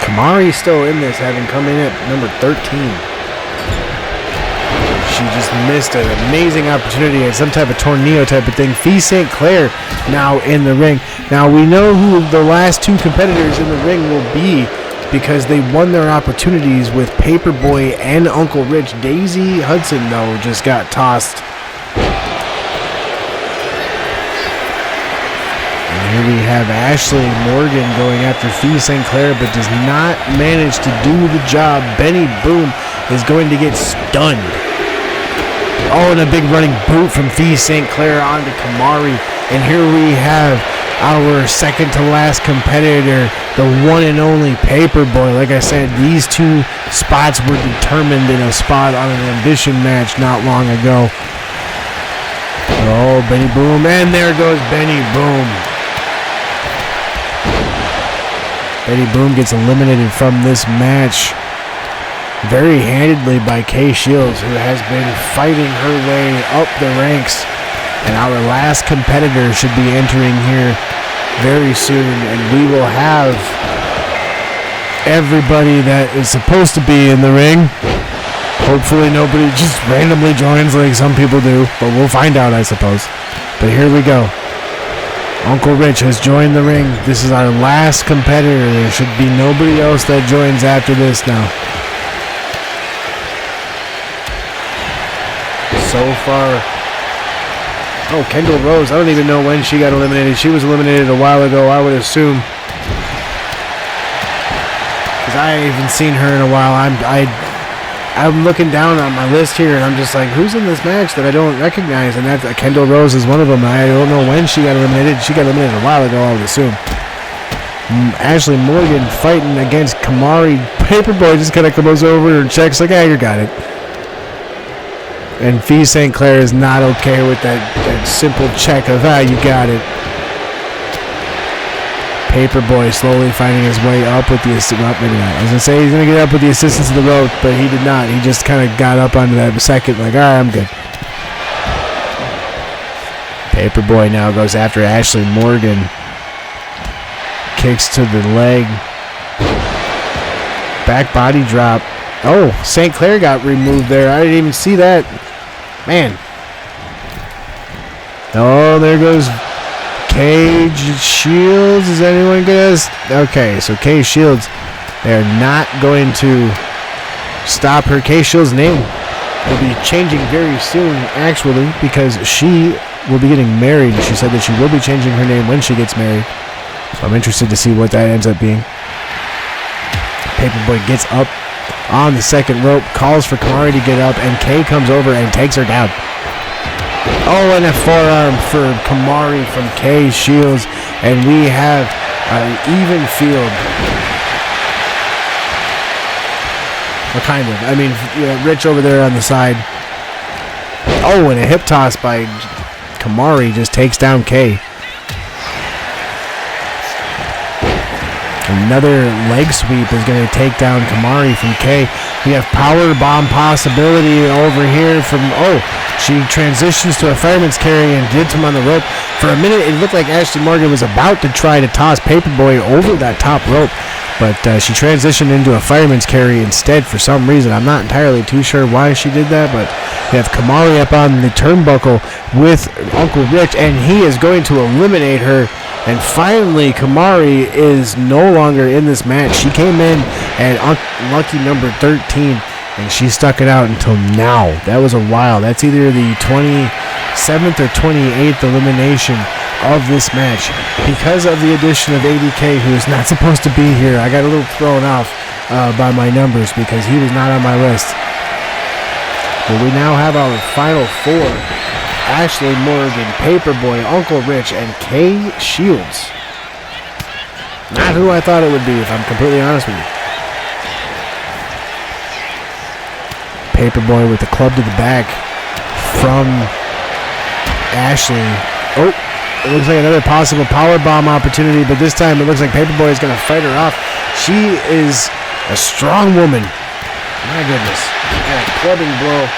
Kamari's still in this, having come in at number 13. She just missed an amazing opportunity at some type of tornado type of thing. Fee St. Clair now in the ring. Now we know who the last 2 competitors in the ring will be because they won their opportunities with Paperboy and Uncle Rich. Daisy Hudson, though, just got tossed. And here we have Ashley Morgan going after Fee St. Clair, but does not manage to do the job. Benny Boom is going to get stunned. Oh, and a big running boot from Fee St. Clair onto Kamari. And here we have our second to last competitor, the one and only Paperboy. Like I said, these 2 spots were determined in a spot on an Ambition match not long ago. Oh, Benny Boom, and there goes Benny Boom. Benny Boom gets eliminated from this match very handedly by Kay Shields, who has been fighting her way up the ranks. And our last competitor should be entering here very soon, and we will have everybody that is supposed to be in the ring. Hopefully nobody just randomly joins like some people do, but we'll find out, I suppose. But here we go. Uncle Rich has joined the ring. This is our last competitor. There should be nobody else that joins after this now. So far. Oh, Kendall Rose. I don't even know when she got eliminated. She was eliminated a while ago, I would assume. Because I haven't seen her in a while. I'm looking down on my list here, and I'm just like, who's in this match that I don't recognize? And that Kendall Rose is one of them. I don't know when she got eliminated. She got eliminated a while ago, I would assume. Ashley Morgan fighting against Kamari. Paperboy just kind of comes over and checks like, you got it. And Fee St. Clair is not okay with that simple check of, you got it. Paperboy slowly finding his way up with the assistance. Well, maybe not. I was going to say he's going to get up with the assistance of the rope, but he did not. He just kind of got up onto that second, like, all right, I'm good. Paperboy now goes after Ashley Morgan. Kicks to the leg. Back body drop. Oh, St. Clair got removed there. I didn't even see that. Man. Oh, there goes Kay Shields. Is anyone going to... Okay, so Kay Shields, they're not going to stop her. Kay Shields' name will be changing very soon, actually, because she will be getting married. She said that she will be changing her name when she gets married. So I'm interested to see what that ends up being. Paperboy gets up on the second rope, calls for Kamari to get up, and Kay comes over and takes her down. Oh, and a forearm for Kamari from Kay Shields, and we have an even field. Well, kind of. I mean, Rich over there on the side. Oh, and a hip toss by Kamari just takes down Kay. Another leg sweep is going to take down Kamari from Kay. We have power bomb possibility over here from, she transitions to a fireman's carry and gets him on the rope. For a minute, it looked like Ashley Morgan was about to try to toss Paperboy over that top rope, but she transitioned into a fireman's carry instead for some reason. I'm not entirely too sure why she did that, but we have Kamari up on the turnbuckle with Uncle Rich, and he is going to eliminate her. And finally, Kamari is no longer in this match. She came in at lucky number 13, and she stuck it out until now. That was a while. That's either the 27th or 28th elimination of this match. Because of the addition of ADK, who is not supposed to be here, I got a little thrown off by my numbers because he was not on my list. But we now have our final four. Ashley Morgan, Paperboy, Uncle Rich, and Kay Shields. Not who I thought it would be, if I'm completely honest with you. Paperboy with the club to the back from Ashley. Oh, it looks like another possible powerbomb opportunity, but this time it looks like Paperboy is going to fight her off. She is a strong woman. My goodness. And a clubbing blow.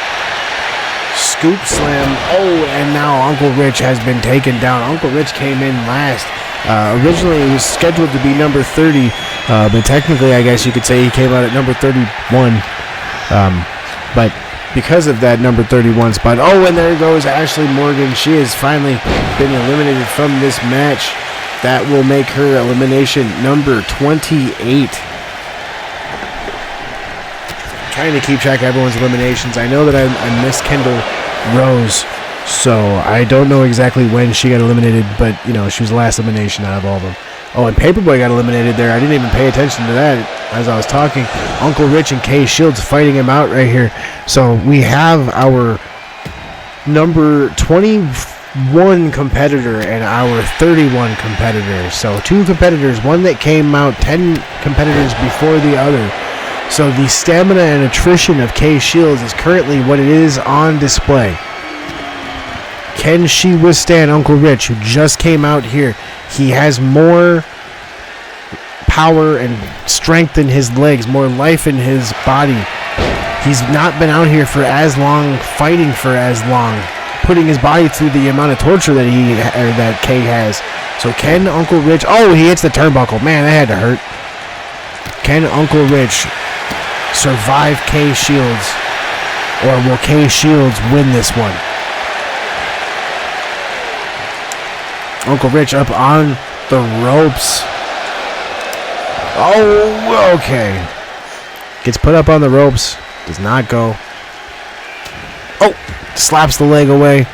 Scoop slam. Oh, and now Uncle Rich has been taken down. Uncle Rich came in last. Originally, he was scheduled to be number 30, but technically, I guess you could say he came out at number 31. But because of that number 31 spot, and there goes Ashley Morgan. She has finally been eliminated from this match. That will make her elimination number 28. Trying to keep track of everyone's eliminations. I know that I missed Kendall Rose, so I don't know exactly when she got eliminated, but she was the last elimination out of all of them. Oh, and Paperboy got eliminated there. I didn't even pay attention to that as I was talking. Uncle Rich and Kay Shields fighting him out right here. So we have our number 21 competitor and our 31 competitor. So two competitors, one that came out 10 competitors before the other. So the stamina and attrition of Kay Shields is currently what it is on display. Can she withstand Uncle Rich, who just came out here? He has more power and strength in his legs, more life in his body. He's not been out here for as long, fighting for as long, putting his body through the amount of torture that Kay has. So can Uncle Rich... Oh, he hits the turnbuckle. Man, that had to hurt. Can Uncle Rich survive Kay Shields, or will Kay Shields win this one? Uncle Rich up on the ropes. Oh, okay. Gets put up on the ropes. Does not go. Oh, slaps the leg away.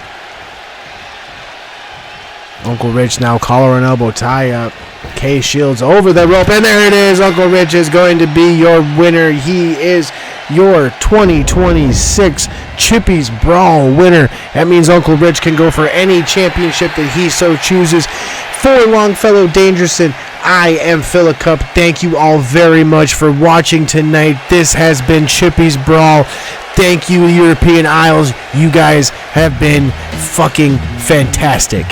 Uncle Rich now collar and elbow tie up. Kay Shields over the rope, and there it is. Uncle Rich is going to be your winner. He is your 2026 Chippy's Brawl winner. That means Uncle Rich can go for any championship that he so chooses. For Longfellow Dangerson, I am Philip Cup. Thank you all very much for watching tonight. This has been Chippy's Brawl. Thank you, European Isles. You guys have been fucking fantastic.